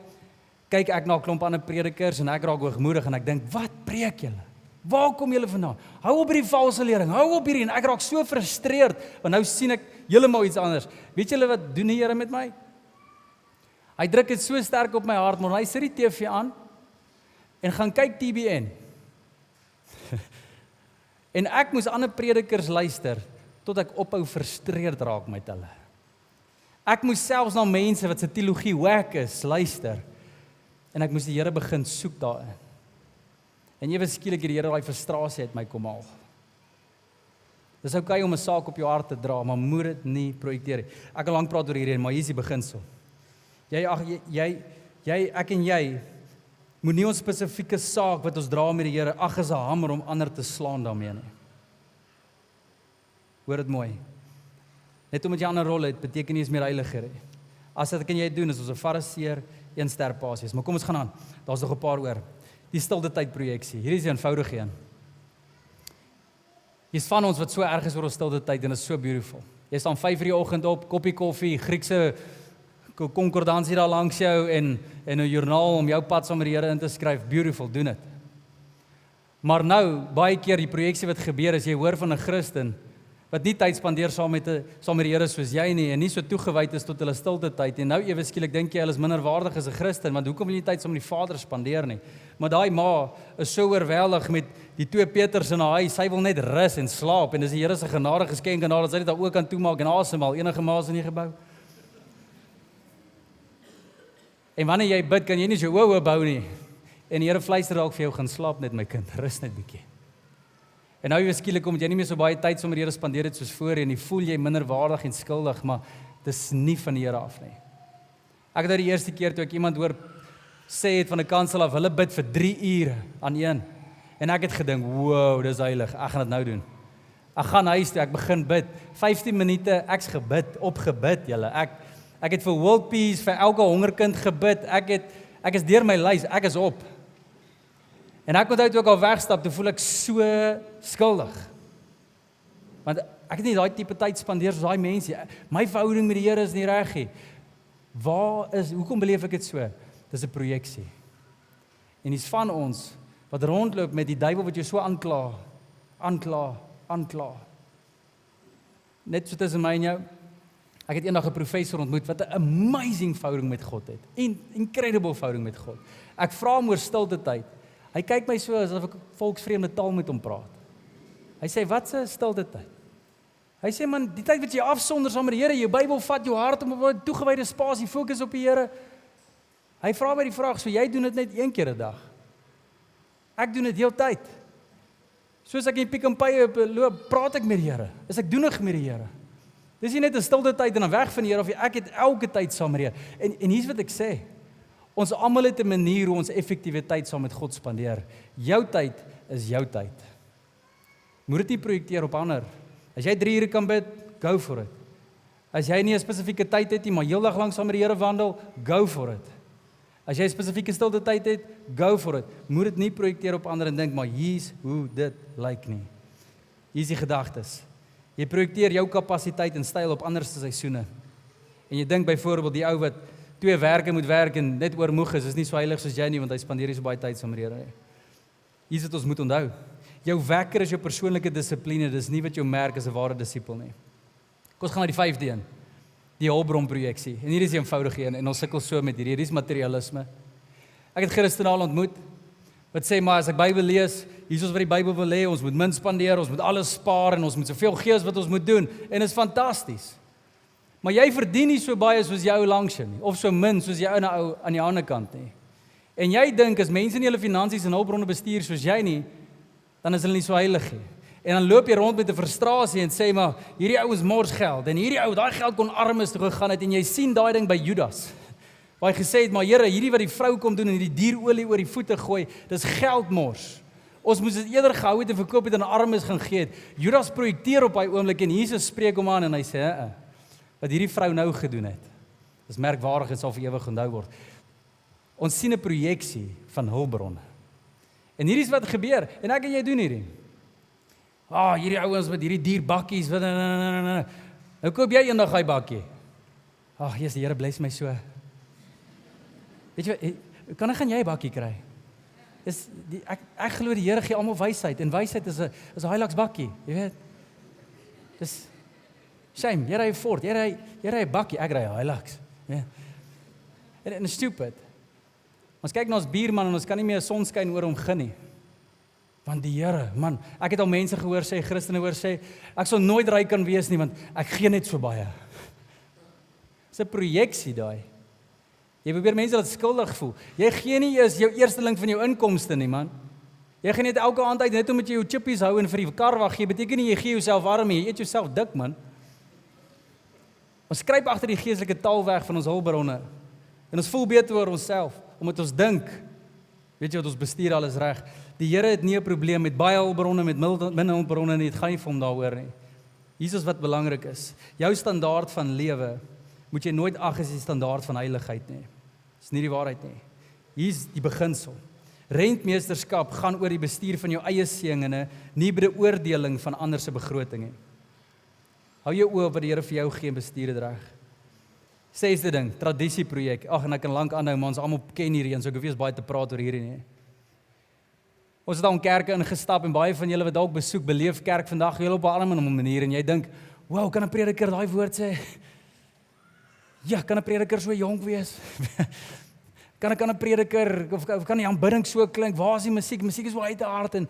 kyk ek na 'n klomp ander predikers en ek raak hoogmoedig en ek dink, wat preek julle? Waar kom julle vandaan? Hou op hierdie valse lering, hou op hierdie en ek raak so frustreerd want nou sien ek heeltemal iets anders. Weet julle wat doen die Here met my? Hy druk dit so sterk op my hart, maar hy sit die TV aan en gaan kyk TBN. En ek moes ander predikers luister tot ek ophou frustreerd raak met hulle. Ek moes selfs na mense wat se teologie wack is luister. En ek moes die Here begin soek daarin. En ewe skielik het die Here daai frustrasie uit my kom haal. Dis oukei om 'n saak op jou hart te dra, maar moet dit nie projekteer nie. Ek het lank praat oor hierdie, maar hier is die beginsel. Ek en jy moet nie ons spesifieke saak wat ons dra met die Here ag as 'n hamer om ander te slaan daarmee nie. Hoor dit mooi. Net omdat jy 'n ander rol het, beteken nie is meer heiliger nie. As dit kan jy doen, is ons 'n fariseer, 1 ster pasies. Maar kom ons gaan aan. Daar's nog 'n paar oor. Die stilte tyd projeksie. Hier is 'n eenvoudige een. Hier's van ons wat so erg is oor ons stilte tyd en is so beautiful. Jy staan 5:00 die oggend op, koppie koffie, Griekse konkordansie daar langs jou en 'n joernaal om jou pad saam met die Here in te skryf. Beautiful, doen dit. Maar nou, baie keer die projeksie wat gebeur is jy hoor van 'n Christen wat nie tyd spandeer saam met die Here soos jy nie en nie so toegewyd is tot hulle stilte tyd en nou ewe skielik dink jy hulle is minderwaardig as 'n Christen want hoekom wil jy tyd saam met die Vader spandeer nie? Maar daai ma is so oorweldig met die 2 Peters in haar huis, sy wil net rus en slaap en dis die Here se genade geskenk en nadat sy dit daar ook kan toemaak en asemhaal, enige ma is in die gebou. En wanneer jy bid, kan jy nie so oë bou nie. En die Here fluister dalk vir jou gaan slaap net my kind, rus net bietjie. En nou jy skielik kom jy nie meer so baie tyd saam met die Here spandeer het soos voorheen en jy voel jy minderwaardig en skuldig, maar dis nie van die Here af nie. Ek het nou die eerste keer toe ek iemand hoor sê het van 'n kansel af, hulle bid vir 3 ure aan een. En ek het gedink, wow, dis heilig, ek gaan dit nou doen. Ek gaan huis toe, ek begin bid. 15 minute, ek's opgebid julle. Ek het vir World Peace, vir elke hongerkind gebid. Ek is deur my lys, ek is op. En ek onthou toe ek al wegstap, toe voel ek so skuldig. Want ek het nie daai tipe tyd spandeer soos daai mense. My verhouding met die Here is nie reg nie. Hoekom beleef ek dit so? Dis 'n projeksie. En dis van ons wat rondloop met die duiwel wat jou so aankla. Net so tussen my en jou. Ek het eendag 'n professor ontmoet wat 'n amazing verhouding met God het. Incredible verhouding met God. Ek vra hom oor stilte tyd. Hy kyk my so asof ek volksvreemde taal met hom praat. Hy sê, wat is 'n stilte tyd? Hy sê, man, die tyd wat jy afsonder saam met die Here, jou Bybel vat jou hart om op 'n toegewyde spasie, fokus op die Here. Hy vra my die vraag, so jy doen dit net 1 keer 'n dag. Ek doen dit heeltyd. Soos ek in Pick n Pay loop, praat ek met die Here. Is ek doenig met die Here? Dis nie net 'n stilte tyd en dan weg van die Here of ek het elke tyd saam met die Here. En hier's wat ek sê. Ons almal het 'n manier hoe ons effektiewe tyd saam met God spandeer. Jou tyd is jou tyd. Moet dit nie projekteer op ander. As jy 3 ure kan bid, go for it. As jy nie 'n spesifieke tyd het nie, maar heeldag lank saam met die Here wandel, go for it. As jy 'n spesifieke stilte tyd het, go for it. Moet dit nie projekteer op ander en dink, maar hier's hoe dit lyk nie. Hier's die gedagtes. Jy projekteer jou kapasiteit en styl op ander se seisoene. En jy dink byvoorbeeld die ou wat 2 werke moet werk en net oormoeg is nie so heilig soos jy nie, want hy spandeer nie so baie tyd saam met die Here nie. Hier's wat ons moet onthou. Jou wekker is jou persoonlike dissipline, dis nie wat jou merk as 'n ware disipel nie. Kom ons gaan na die 5de een. Die hulpbronprojeksie. En hier is die eenvoudige een en ons sukkel so met hierdie is materialisme. Ek het Christene al ontmoet wat sê maar as ek Bybel lees, hier is ons wat die Bybel wil hê, ons moet min spandeer, ons moet alles spaar en ons moet soveel gee as wat ons moet doen en dit is fantasties. Maar jy verdien nie so baie soos jou langs jou nie, of so min soos jou ou aan die ander kant nie. En jy dink, as mense nie hulle finansies en hulpbronne bestuur soos jy nie, dan is hulle nie so heilig nie. En dan loop jy rond met 'n frustrasie en sê maar, hierdie ouens mors geld, en hierdie ou, daai geld kon armes toe gegaan het, en jy sien daai ding by Judas, waar hy gesê het, maar Here, hierdie wat die vrou kom doen en hierdie dierolie oor die voete gooi, dis geldmors. Ons moes dit eerder gehou het en verkoop het en armes gaan gee het. Judas projekteer op hy oomblik en Jesus spreek hom aan en hy sê, wat hierdie vrou nou gedoen het, is merkwaardig en sal vir ewig onthou word. Ons sien 'n projeksie van hulpbronne. En hierdie is wat gebeur, en ek en jy doen hierdie. Hierdie ouens met hierdie duur bakkies, nou koop jy eendag hy bakkie. Jesus, die Here bless my so. Weet jy wat, kan gaan jy 'n bakkie kry? Ek glo die Here gee almal wysheid, en wysheid is 'n Hilux bakkie, jy weet. Dis shame, jy ry 'n Ford, jy ry 'n bakkie, ek ry 'n Hilux. Ja. En is stupid. Ons kyk na ons buurman en ons kan nie meer sonskyn oor hom gun nie. Want die Here, man, ek het al mense gehoor sê, Christene hoor sê, ek sal nooit ryk kan wees nie, want ek gee net so baie. Dis 'n projeksie daai. Jy probeer mense laat skuldig voel. Jy gee nie eers jou eersteling van jou inkomste nie, man. Jy gaan net elke aand uit net omdat jy jou chippies hou en vir die kar wag gee, beteken nie jy gee jouself arm nie, jy eet jouself dik, man. Ons skryp agter die geestelike taal weg van ons hulpbronne. En ons voel beter oor onsself, omdat ons dink, weet jy wat, ons bestuur alles reg. Die Here het nie 'n probleem met baie hulpbronne, met min hulpbronne nie, dit gaan nie vir hom daaroor nie. Jesus wat belangrik is. Jou standaard van lewe moet jy nooit ag as die standaard van heiligheid nie. Dis nie die waarheid nie. Hier is die beginsel. Rentmeesterskap gaan oor die bestuur van jou eie seënings, nie beoordeling van ander se begroting nie. Hou jou oë op wat die Here vir jou gee en bestuur dit reg. 6de ding, tradisieprojek. En ek kan lank aanhou, maar ons almal ken hierdie een, so ek hoef nie eens baie te praat oor hierdie nie. Ons het al in kerke ingestap en baie van julle wat dalk besoek, beleef kerk vandag heel op 'n ander manier en jy dink, wow, kan 'n prediker daai woord sê? Ja, kan 'n prediker so jonk wees? kan 'n prediker of kan die aanbidding so klink? Waar is die musiek? Musiek is so uit die hart en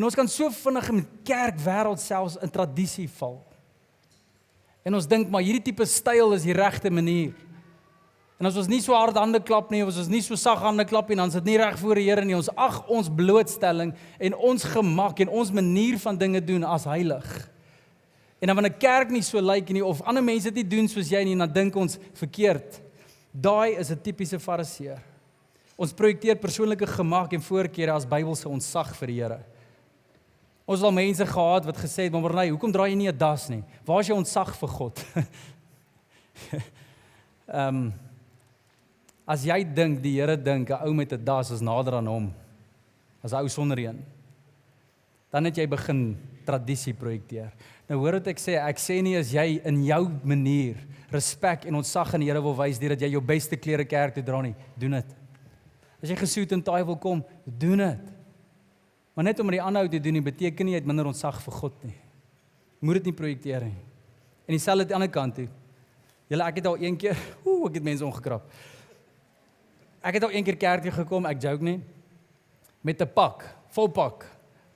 ons kan so vinnig met kerkwêreld selfs in tradisie val. En ons dink maar hierdie tipe styl is die regte manier. En as ons nie so hard hande klap nie, of as ons nie so sag hande klap nie, dan is dit nie reg voor die Here nie. Ons ag ons blootstelling en ons gemak en ons manier van dinge doen as heilig. En dan wanneer 'n kerk nie so lyk nie, of ander mense dit nie doen soos jy nie, dan dink ons verkeerd. Daai is 'n tipiese fariseer. Ons projekteer persoonlike gemak en voorkeure as Bybelse ontsag vir die Here. Ons het al mense gehad wat gesê het, maar nee, hoekom dra jy nie 'n das nie? Waar is jou ontsag vir God? As jy dink, die Here dink, 'n ou met 'n das is nader aan hom, as 'n ou sonder een, dan het jy begin tradisie projekteer. Nou hoor wat ek sê nie as jy in jou manier respek en ontsag aan die Here wil wys, deurdat jy jou beste klere kerk toe dra nie, doen dit. As jy gesoet en taai wil kom, doen dit. Maar net om die aanhou te doen nie, beteken nie jy het minder ontsag vir God nie. Moet dit nie projekteer nie. En dieselfde aan die ander kant toe. Julle, ek het al een keer, ek het mense ongekrap. Ek het al een keer kerk toe gekom, ek joke nie, met 'n pak, volpak,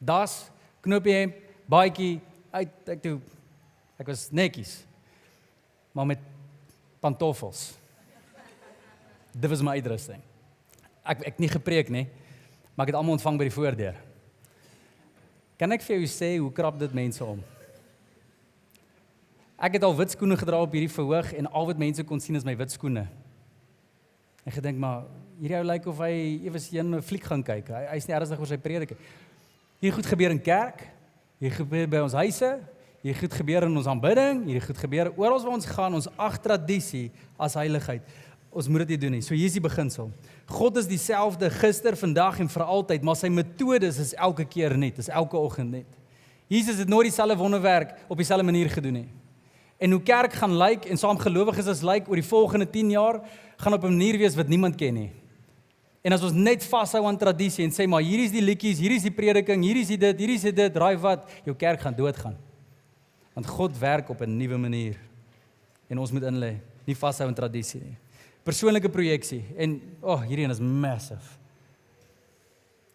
das, knoopie hemp, baadjie, ek was netjies, maar met pantoffels. Dit was my uitrusting. Ek nie gepreek nie, maar ek het almal ontvang by die voordeur. Kan ek vir jou sê, hoe krap dit mense om? Ek het al wit skoene gedra op hierdie verhoog, en al wat mense kon sien is my wit skoene. En gedink, maar hierdie ou lyk of hy ewes een fliek gaan kyk. Hy is nie ernstig oor sy predik. Hier goed gebeur in kerk, hier gebeur by ons huise, hier goed gebeur in ons aanbidding, hier goed gebeur oral waar ons gaan, ons ag tradisie as heiligheid. Ons moet dit nie doen nie. So hier is die beginsel. God is dieselfde gister, vandag en vir altyd, maar sy metodes is elke keer net, is elke oggend net. Jesus het nooit dieselfde wonderwerk op dieselfde manier gedoen nie. En hoe kerk gaan lyk en saam gelowiges is lyk oor die volgende 10 jaar, gaan op 'n manier wees wat niemand ken nie. En as ons net vashou aan tradisie en sê, maar hier is die liedjies, hier is die prediking, hier is dit, raai wat, jou kerk gaan doodgaan. Want God werk op 'n nuwe manier. En ons moet inlê, nie vashou aan tradisie nie. Persoonlike projeksie, en hierdie een is massive.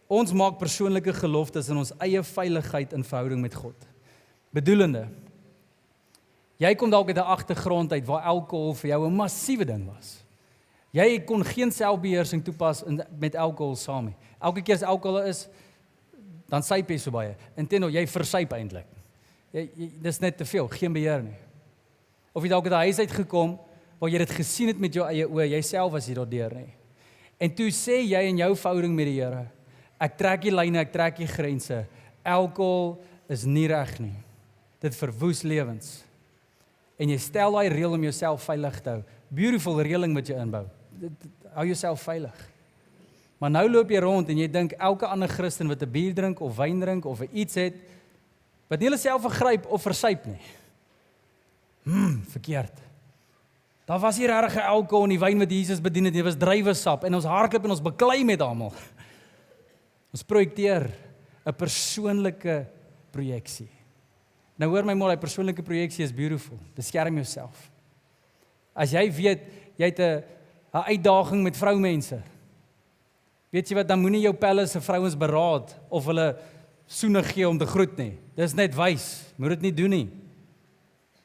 Ons maak persoonlike geloftes in ons eie veiligheid in verhouding met God. Bedoelende, Jy kom dalk uit 'n agtergrond uit waar alkohol vir jou 'n massiewe ding was. Jy kon geen selfbeheersing toepas met alkohol saam nie. Elke keer as alkohol is, dan syp jy so baie. Intendo, jy versyp eintlik. Dis net te veel, geen beheer nie. Of jy dalk uit 'n huis uitgekom waar jy dit gesien het met jou eie oë, jouself was jy daardeur nie. En toe sê jy in jou verhouding met die Here, ek trek die lyne, ek trek die grense. Alkohol is nie reg nie. Dit verwoes lewens. En jy stel daai reël om jouself veilig te hou. Beautiful reëling wat jy inbou. Hou jouself veilig. Maar nou loop jy rond en jy dink elke ander Christen wat 'n bier drink of wyn drink of iets het, wat nie hulle self vergryp of versyp nie. Verkeerd. Daar was hier regtig alkohol in die wyn wat Jesus bedien het, dit was druiwesap en ons hardloop en ons beklei met almal. Ons projekteer 'n persoonlike projeksie. Nou hoor my mooi, die persoonlike projeksie is beautiful. Beskerm jouself. As jy weet, jy het 'n uitdaging met vroumense. Weet jy wat, dan moenie jou pelle se vrouens beraad of hulle soene gee om te groet nie. Dis net wys, moet dit nie doen nie.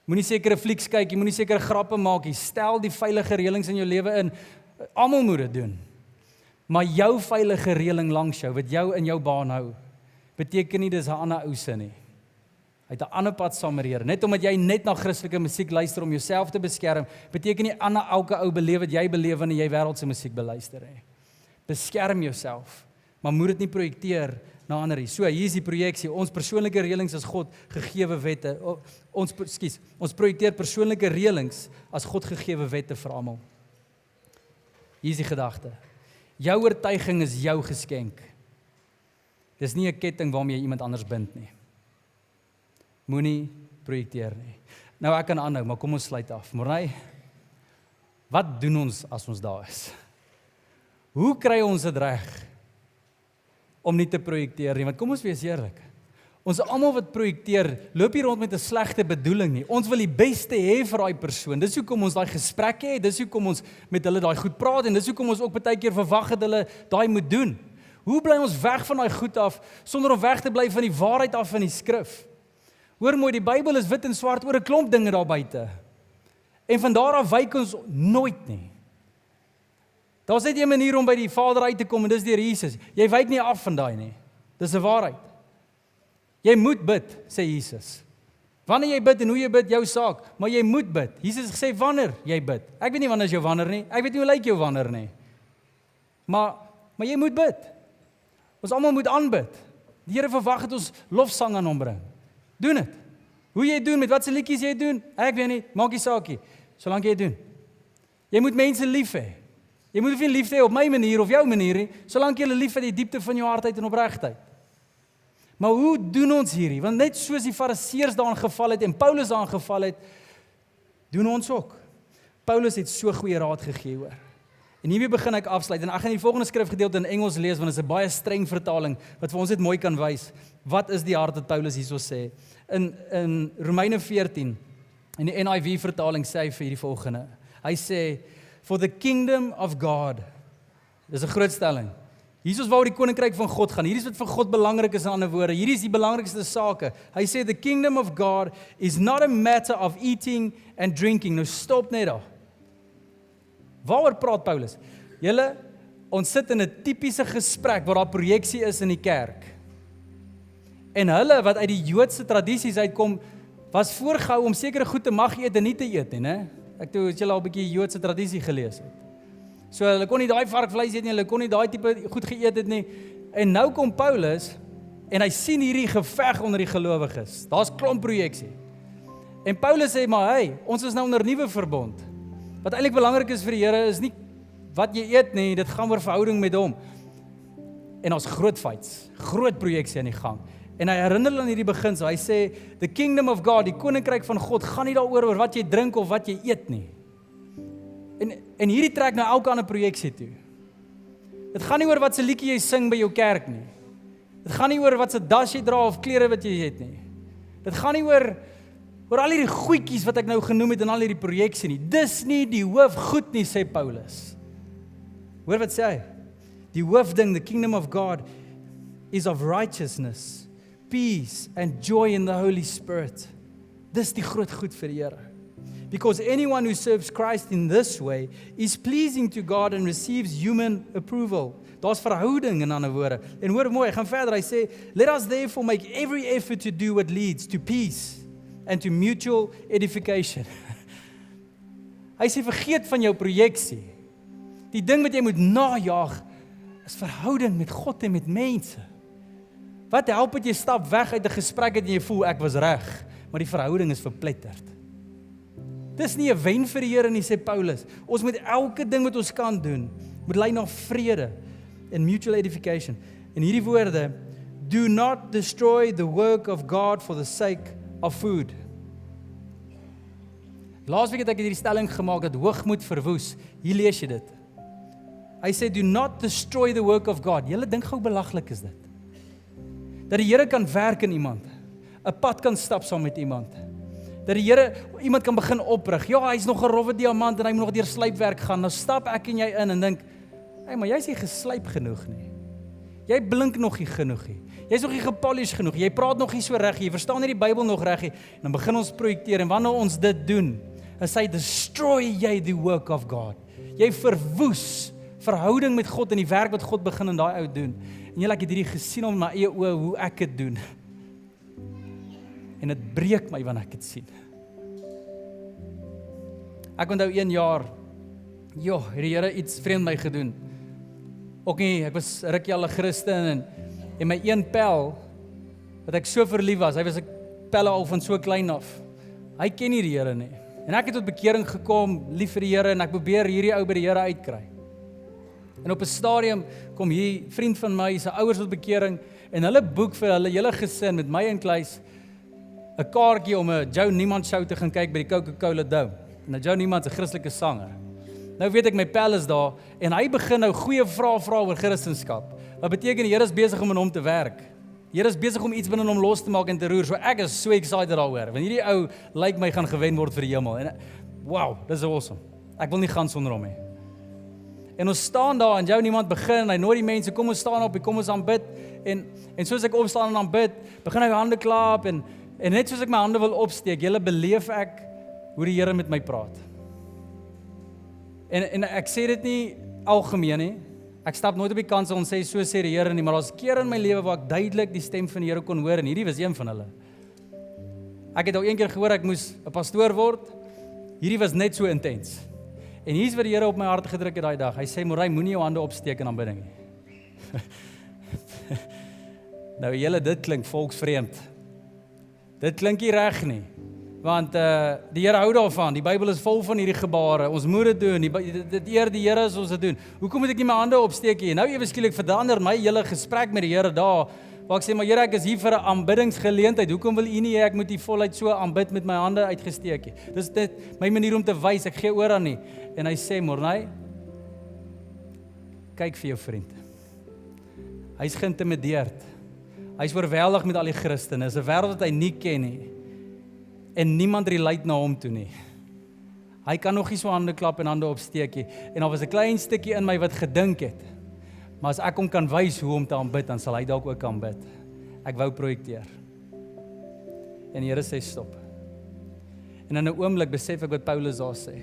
Moenie sekere flieks kyk, jy moenie sekere grappe maak nie. Stel die veilige reëlings in jou lewe in. Almal moet dit doen. Maar jou veilige reëling langs jou, wat jou in jou baan hou, beteken nie dis 'n ander ou se nie. Hy het 'n ander pad saam met die Here. Net omdat jy net na Christelike musiek luister om jouself te beskerm, beteken nie ander elke ou beleef wat jy beleef wanneer jy wêreldse musiek beluister nie. Beskerm jouself, maar moet dit nie projekteer na ander nie. So, hier is die projeksie. Ons persoonlike reëlings as God gegeewe wette. Ons projekteer persoonlike reëlings as God gegeewe wette vir almal. Hier is die gedagte. Jou oortuiging is jou geskenk. Dis nie 'n ketting waarmee jy iemand anders bind nie. Moenie projekteer nie. Nou ek kan aanhou, maar kom ons sluit af. Morney, wat doen ons as ons daar is? Hoe kry ons dit reg om nie te projekteer nie? Want kom ons wees eerlik. Ons almal wat projekteer, loop hier rond met 'n slegte bedoeling nie. Ons wil die beste hê vir daai persoon. Dis hoekom ons daai gesprekke het, dis hoekom ons met hulle daai goed praat en dis hoekom ons ook baie keer verwag het hulle daai moet doen. Hoe bly ons weg van daai goed af sonder om weg te bly van die waarheid af in die skrif? Hoor mooi, die Bybel is wit en swart oor 'n klomp dinge daar buite. En van daar af wyk ons nooit nie. Daar's net 'n manier om by die Vader uit te kom en dis deur Jesus. Jy wyk nie af van daai nie. Dis 'n waarheid. Jy moet bid, sê Jesus. Wanneer jy bid en hoe jy bid, jou saak, maar jy moet bid. Jesus het gesê wanneer jy bid. Ek weet nie wanneer is jou wanneer nie. Ek weet nie hoe lyk jou wanneer nie. Maar jy moet bid. Ons almal moet aanbid. Die Here verwag dat ons lofsang aan hom bring. Doen dit. Hoe jy doen, met wat se liedjies jy doen, ek weet nie, maak nie saakie, solank jy doen. Jy moet mense lief hê. Jy moet nie lief hê op my manier of jou manier nie, solank jy hulle lief het uit die diepte van jou hart uit en opregtheid. Maar hoe doen ons hierdie? Want net soos die Fariseërs daarin geval het en Paulus daarin geval het, doen ons ook. Paulus het so goeie raad gegee hoor. En hiermee begin ek afsluit en ek gaan die volgende skrifgedeelte in Engels lees want dit is 'n baie streng vertaling wat vir ons net mooi kan wys wat is die hart wat Paulus hierso sê. In Romeine 14 in die NIV vertaling sê hy vir hierdie volgende. Hy sê for the kingdom of God. Dis 'n groot stelling. Hier is waar die koninkryk van God gaan. Hier is wat vir God belangrik is in ander woorde. Hier is die belangrikste sake. Hy sê the kingdom of God is not a matter of eating and drinking. Nou stop net daar. Waaroor praat Paulus? Julle, ons sit in 'n tipiese gesprek waar daar projeksie is in die kerk. En hulle wat uit die Joodse tradisies uitkom, was voorgehou om sekere goed te mag eet en nie te eet nie, né? Ek het julle al 'n bietjie Joodse tradisie gelees het. So hulle kon nie daai varkvleis eet nie, hulle kon nie daai tipe goed geëet het nie. En nou kom Paulus en hy sien hierdie geveg onder die gelowiges. Daar's klomp projeksie. En Paulus sê maar, hey, ons is nou onder nuwe verbond. Wat eintlik belangrik is vir die Here is nie wat jy eet nie, dit gaan oor verhouding met hom. En ons groot fights, groot projeksie aan die gang. En hy herinner hulle aan hierdie beginsel. Hy sê the kingdom of God, die koninkryk van God, gaan nie daaroor oor wat jy drink of wat jy eet nie. En hierdie trek nou elke ander projeksie toe. Dit gaan nie oor wat se liedjie jy sing by jou kerk nie. Dit gaan nie oor wat se das jy dra of klere wat jy het nie. Dit gaan nie oor al hierdie goedjies wat ek nou genoem het en al hierdie projeksie nie. Dis nie die hoofgoed nie, sê Paulus. Hoor wat sê hy? Die hoofding, the kingdom of God, is of righteousness, peace and joy in the Holy Spirit. Dis die groot goed vir die Here. Because anyone who serves Christ in this way is pleasing to God and receives human approval. Daar's verhouding in ander woorde. En hoor mooi, hy gaan verder, hy sê, let us therefore make every effort to do what leads to peace and to mutual edification. Hy sê, vergeet van jou projeksie. Die ding wat jy moet najaag, is verhouding met God en met mense. Wat help het jy stap weg uit 'n gesprek en jy voel, ek was reg, maar die verhouding is verpletterd. Dis nie 'n wen vir die Here nie, sê Paulus. Ons moet elke ding wat ons kan doen, moet lei na vrede en mutual edification. En hierdie woorde, do not destroy the work of God for the sake of food. Laasweek het ek hierdie stelling gemaak dat hoogmoed verwoes. Hier lees jy dit. Hy sê, do not destroy the work of God. Julle dink gou belaglik is dit. Dat die Here kan werk in iemand. 'n Pad kan stap saam met iemand. Dat die Here iemand kan begin oprig. Ja, hy's nog 'n rowwe diamant en hy moet nog deur slypwerk gaan. Nou stap ek en jy in en dink, hey, maar jy's nie geslyp genoeg nie. Jy blink nog nie genoeg nie. Jy's nog nie gepolish genoeg. Jy praat nog nie so reg nie. Jy verstaan nie die Bybel nog reg nie. En dan begin ons projekteer en wanneer ons dit doen, is hy destroy jy the work of God. Jy verwoes verhouding met God en die werk wat God begin in daai ou doen. En jy, ek het hierdie gesien om my eie oë hoe ek dit doen. En dit breek my wanneer ek dit sien. Ek onthou 1 jaar, het die Here iets vreemd my gedoen. Ook nie, ek was rukkie al 'n Christen en my een pel, wat ek so verlief was, hy was 'n pelle al van so klein af. Hy ken nie die Here nie. En ek het tot bekering gekom, lief vir die Here, en ek probeer hierdie ou by die Here uitkry. En op 'n stadium kom hier vriend van my, sy ouers tot bekering, en hulle boek vir hulle hele gesin met my en Kluis 'n kaartjie om 'n Joe Niemand show te gaan kyk by die Coca-Cola Dome. En Joe Niemand is 'n Christelike sanger. Nou weet ek my pel is daar en hy begin nou goeie vrae vra oor Christendom. Wat beteken die Here is besig om in hom te werk. Die Here is besig om iets binne hom los te maak en te roer. So ek is so excited daaroor. Want hierdie ou lyk my gaan gewen word vir die hemel. En wow, dis awesome. Ek wil nie gaan sonder hom nie. En ons staan daar en Joe Niemand begin, hy nooi die mense, kom ons staan op, kom ons aanbid. En soos ek opstaan en aanbid, begin hy hande klap en net soos ek my hande wil opsteek, julle beleef ek hoe die Here met my praat. En ek sê dit nie algemeen nie. Ek stap nooit op die kansel en sê so sê die Here nie, maar daar's kere in my lewe waar ek duidelik die stem van die Here kon hoor en hierdie was een van hulle. Ek het al een keer gehoor ek moes 'n pastoor word. Hierdie was net so intens. En hier's wat die Here op my hart gedruk het daai dag. Hy sê Morey, moenie jou hande opsteek in aanbidding nie. Nou julle, dit klink volksvreemd. Dit klink nie reg nie. Want die Here hou daarvan. Die Bybel is vol van hierdie gebare. Ons moet dit doen. Dit eer die Here as ons dit doen. Hoekom moet ek nie my hande opsteek nie? Nou ewe skielik verander my hele gesprek met die Here daar. Waar ek sê, maar Here, ek is hier vir 'n aanbiddingsgeleentheid. Hoekom wil U nie hê ek moet hier voluit so aanbid met my hande uitgesteek nie? Dis dit my manier om te wys. Ek gee oor aan nie. En hy sê, Morey, kyk vir jou vriend. Hy's geïntimideerd. Hy's oorweldig met al die Christene. Dis 'n wêreld wat hy nie ken nie. En niemand relate na hom toe nie. Hy kan nog nie so hande klap en hande opsteek nie. En daar was 'n klein stukkie in my wat gedink het. Maar as ek hom kan wys hoe om te aanbid, dan sal hy dalk ook aanbid. Ek wou projekteer. En die Here sê stop. En in 'n oomblik besef ek wat Paulus daar sê.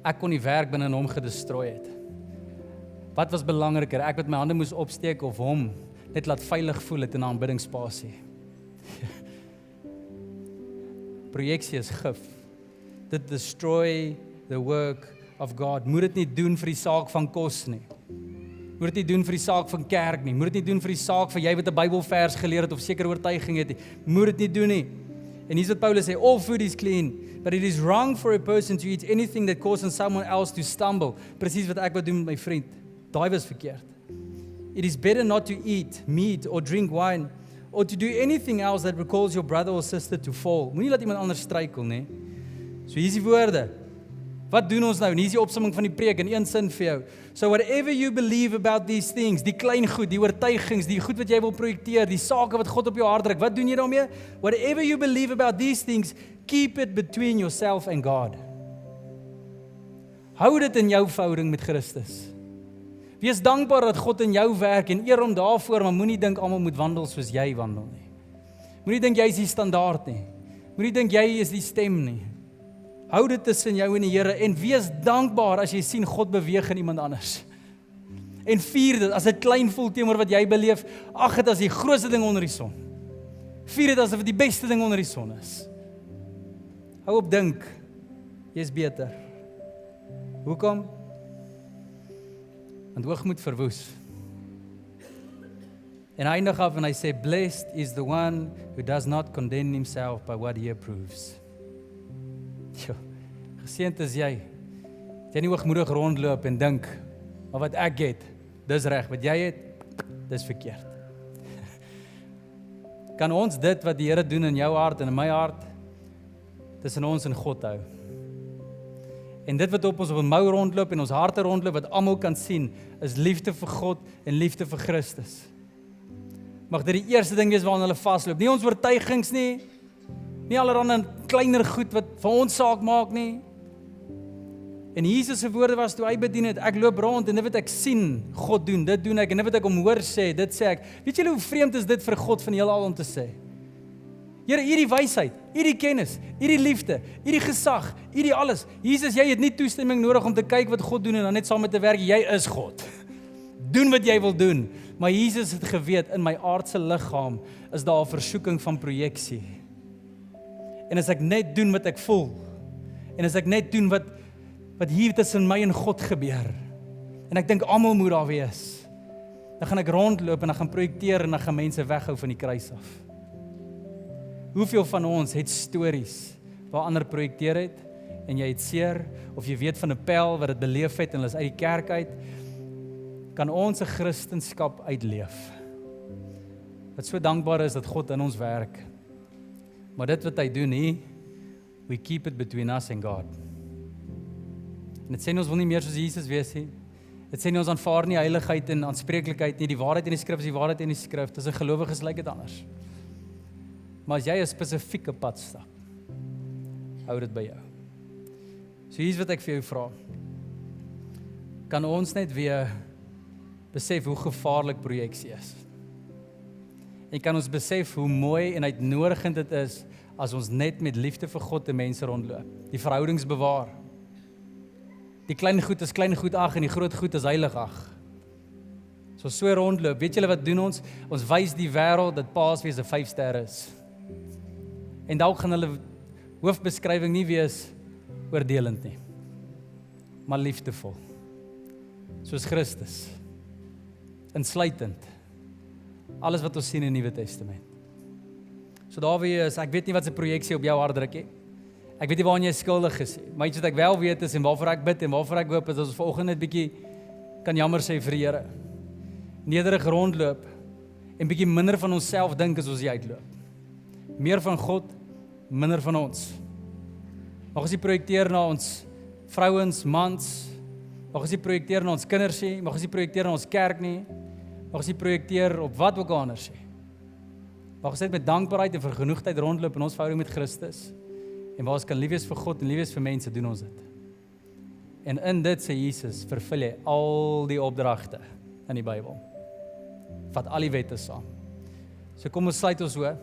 Ek kon die werk binne in hom gedestrooi het. Wat was belangriker? Ek wat my hande moes opsteek of hom net laat veilig voel het in 'n aanbiddingsspasie. Projeksie is gif. Dit destroy the work of God. Moet dit nie doen vir die saak van kos nie. Moet dit nie doen vir die saak van kerk nie. Moet dit nie doen vir die saak van jy wat 'n Bybelvers geleer het of sekere oortuiging het nie. Moet dit nie doen nie. En hier's wat Paulus sê, all food is clean, but it is wrong for a person to eat anything that causes someone else to stumble. Presies wat ek wou doen met my vriend. Daai was verkeerd. It is better not to eat meat or drink wine or to do anything else that recalls your brother or sister to fall. Moenie laat iemand anders struikel nie. So hier's die woorde. Wat doen ons nou? En hier is die opsomming van die preek in een sin vir jou. So whatever you believe about these things, die klein goed, die oortuigings, die goed wat jy wil projekteer, die sake wat God op jou hart druk, wat doen jy daarmee? Whatever you believe about these things, keep it between yourself and God. Hou dit in jou verhouding met Christus. Wees dankbaar dat God in jou werk en eer hom daarvoor, maar moenie dink almal moet wandel soos jy wandel nie. Moenie dink jy is die standaard nie. Moenie dink jy is die stem nie. Hou dit tussen jou en die Here en wees dankbaar as jy sien God beweeg in iemand anders. En vier dit, as dit klein voel teenoor wat jy beleef, ag dit as die grootste ding onder die son. Vier dit asof dit die beste ding onder die son is. Hou op dink, jy is beter. Hoekom? Want hoogmoed verwoes. En hy eindig af en hy sê, blessed is the one who does not condemn himself by what he approves. Geseënd is jy. Jy nie hoogmoedig rondloop en dink, maar wat ek het, dis reg, wat jy het, dis verkeerd. Kan ons dit wat die Here doen in jou hart en in my hart, tussen ons en God hou. En dit wat op ons mou rondloop en ons harte rondloop, wat almal kan sien, is liefde vir God en liefde vir Christus. Mag dit die eerste ding wees waaraan hulle vasloop. Nie ons oortuigings nie, nie allerhande kleiner goed wat vir ons saak maak nie. En Jesus se woorde was toe hy bedien het, ek loop rond en dit wat ek sien, God doen, dit doen ek, en dit wat ek hom hoor sê, dit sê ek. Weet julle hoe vreemd is dit vir God van heelal om te sê? Here, hierdie wysheid, hierdie kennis, hierdie liefde, hierdie gesag, hierdie alles. Jesus, jy het nie toestemming nodig om te kyk wat God doen en dan net saam met te werk, jy is God. Doen wat jy wil doen. Maar Jesus het geweet, in my aardse liggaam is daar 'n versoeking van projeksie. En as ek net doen wat ek voel, en as ek net doen wat hier tussen my en God gebeur, en ek dink almal moet daar wees, dan gaan ek rondloop en dan gaan projekteer en dan gaan mense weghou van die kruis af. Hoeveel van ons het stories waar ander projekteer het, en jy het seer, of jy weet van 'n pel wat dit beleef het, en hulle is uit die kerk uit, kan ons 'n Christendom uitleef. Wat so dankbaar is dat God in ons werk. Maar dit wat hy doen nie, we keep it between us and God. En dit sê nie ons wil nie meer soos Jesus wees nie. Dit sê nie ons aanvaar nie heiligheid en aanspreeklikheid nie. Die waarheid in die skrif is die waarheid in die skrif. Dis 'n gelowiges lyk dit anders. Maar as jy 'n spesifieke pad stap, hou dit by jou. So hier's wat ek vir jou vra. Kan ons net weer besef hoe gevaarlik projeksie is? En kan ons besef hoe mooi en uitnodigend dit is as ons net met liefde vir God en mense rondloop, die verhoudings bewaar. Die klein goed is klein goed ag en die groot goed is heilig ag. So rondloop, weet julle wat doen ons? Ons wys die wêreld dat Paasfees 'n 5-ster is. En dalk gaan hulle hoofbeskrywing nie wees oordelend nie, maar liefdevol. Soos Christus. Insluitend. Alles wat ons sien in die Nuwe Testament. So daar weer is, ek weet nie wat se projeksie op jou hart druk nie. Ek weet nie waaraan jy skuldig is nie. Maar iets wat ek wel weet is, en waarvoor ek bid en waarvoor ek hoop, is dat ons vanoggend net bietjie kan jammer sê vir die Here. Nederig rondloop en bietjie minder van onsself dink as ons hier uitloop. Meer van God, minder van ons. Mag ons nie projekteer na ons vrouens, mans, mag ons nie projekteer na ons kinders nie, mag ons nie projekteer na ons kerk nie, mag ons nie projekteer op wat ook anders nie. Mag ons net met dankbaarheid en vergenoegdheid rondloop in ons verhouding met Christus. En waar ons kan lief wees vir God en lief wees vir mense, doen ons dit. En in dit, sê Jesus, vervul jy al die opdragte in die Bybel. Vat al die wette saam. So kom ons sluit ons oë.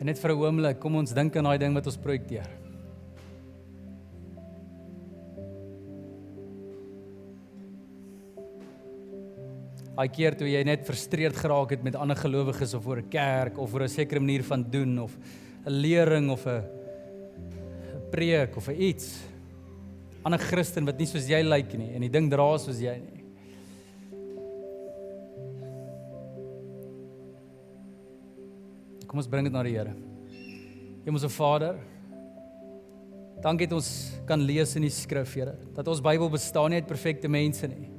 En net vir 'n oomblik, kom ons dink aan daai ding wat ons projekteer. Daai keer toe jy net frustreerd geraak het met ander gelowiges of oor 'n kerk of oor 'n sekere manier van doen of 'n lering of 'n preek of 'n iets. Ander Christen wat nie soos jy lyk nie en die ding dra soos jy nie. Kom ons bring dit na die Here. Hemelse Vader, dankie dat ons kan lees in die skrif, Here, dat ons Bybel bestaan nie uit perfekte mense nie.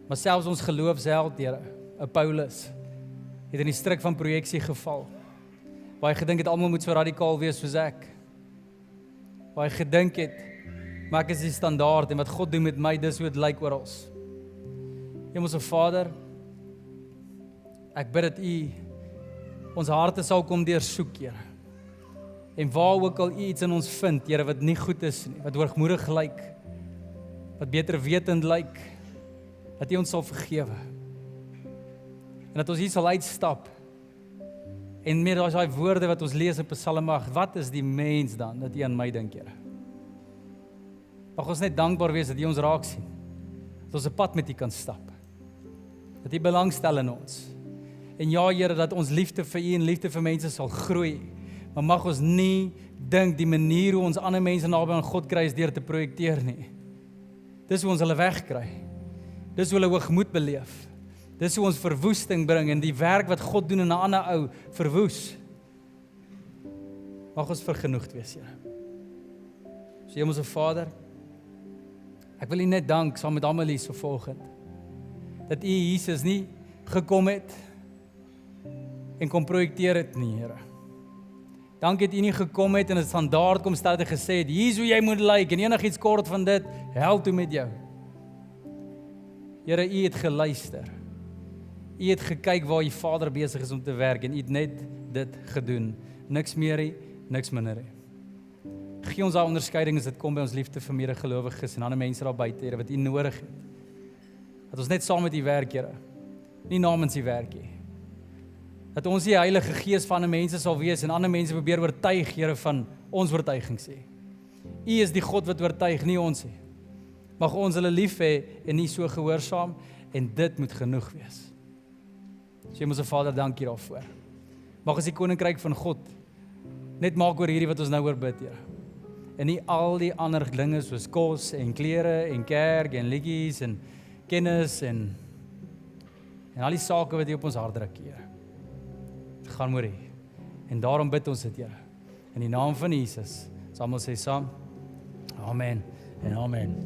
Maar selfs ons geloofsheld, Here, 'n Paulus, het in die struik van projeksie geval. Waar hy gedink het almal moet so radikaal wees soos ek. Waar hy gedink het, maar ek is die standaard en wat God doen met my, dis hoe dit lyk oral. Hemelse Vader, ek bid dat U ons harte sal kom deursoek, Here. En waar ook al U iets in ons vind, Here, wat nie goed is nie, wat hoogmoedig lyk, wat beter wetend lyk, dat U ons sal vergewe. En dat ons hier sal uitstap, en meer as daai woorde wat ons lees in Psalm 8, wat is die mens dan, dat U aan my dink, Here? Mag ons net dankbaar wees dat U ons raak sien, dat ons 'n pad met U kan stap, dat U belangstel in ons, en ja, Here, dat ons liefde vir U en liefde vir mense sal groei, maar mag ons nie dink die manier hoe ons ander mense naby aan God kry is deur te projekteer nie. Dis hoe ons hulle wegkry. Dis hoe hulle hoogmoed beleef. Dis hoe ons verwoesting bring en die werk wat God doen in 'n ander ou verwoes. Mag ons vergenoegd wees, Here. So Hemelse Vader, ek wil U net dank saam met almal hier so volgend, dat U Jesus nie gekom het en kom projekteer het nie, Here. Dankie dat U nie gekom het en 'n standaard kom stel en gesê het, hier is hoe jy moet lyk en enigiets kort van dit, hel toe met jou. Here, U het geluister. U het gekyk waar U Vader besig is om te werk en U het net dit gedoen. Niks meer nie, niks minder nie. Gee ons daai onderskeiding as dit kom by ons liefde vir medegelowiges en ander mense daar buite, Here, wat U nodig het. Dat ons net saam met U werk, Here. Nie namens U werk nie. Dat ons die Heilige Gees van ander mense sal wees en ander mense probeer oortuig, Here, van ons oortuiging sê. U is die God wat oortuig, nie ons nie. Mag ons hulle lief hê en nie so gehoorsaam en dit moet genoeg wees. So Hemelse Vader, dankie daarvoor. Mag ons die koninkryk van God net maak oor hierdie wat ons nou oor bid, Here. En nie al die ander dinge soos kos en klere en kerk en liedjies en kennis en al die sake wat U op ons hart druk, Here. Dit gaan oor U. En daarom bid ons dit, Here. In die naam van Jesus. Sal ons sê saam. Amen en amen.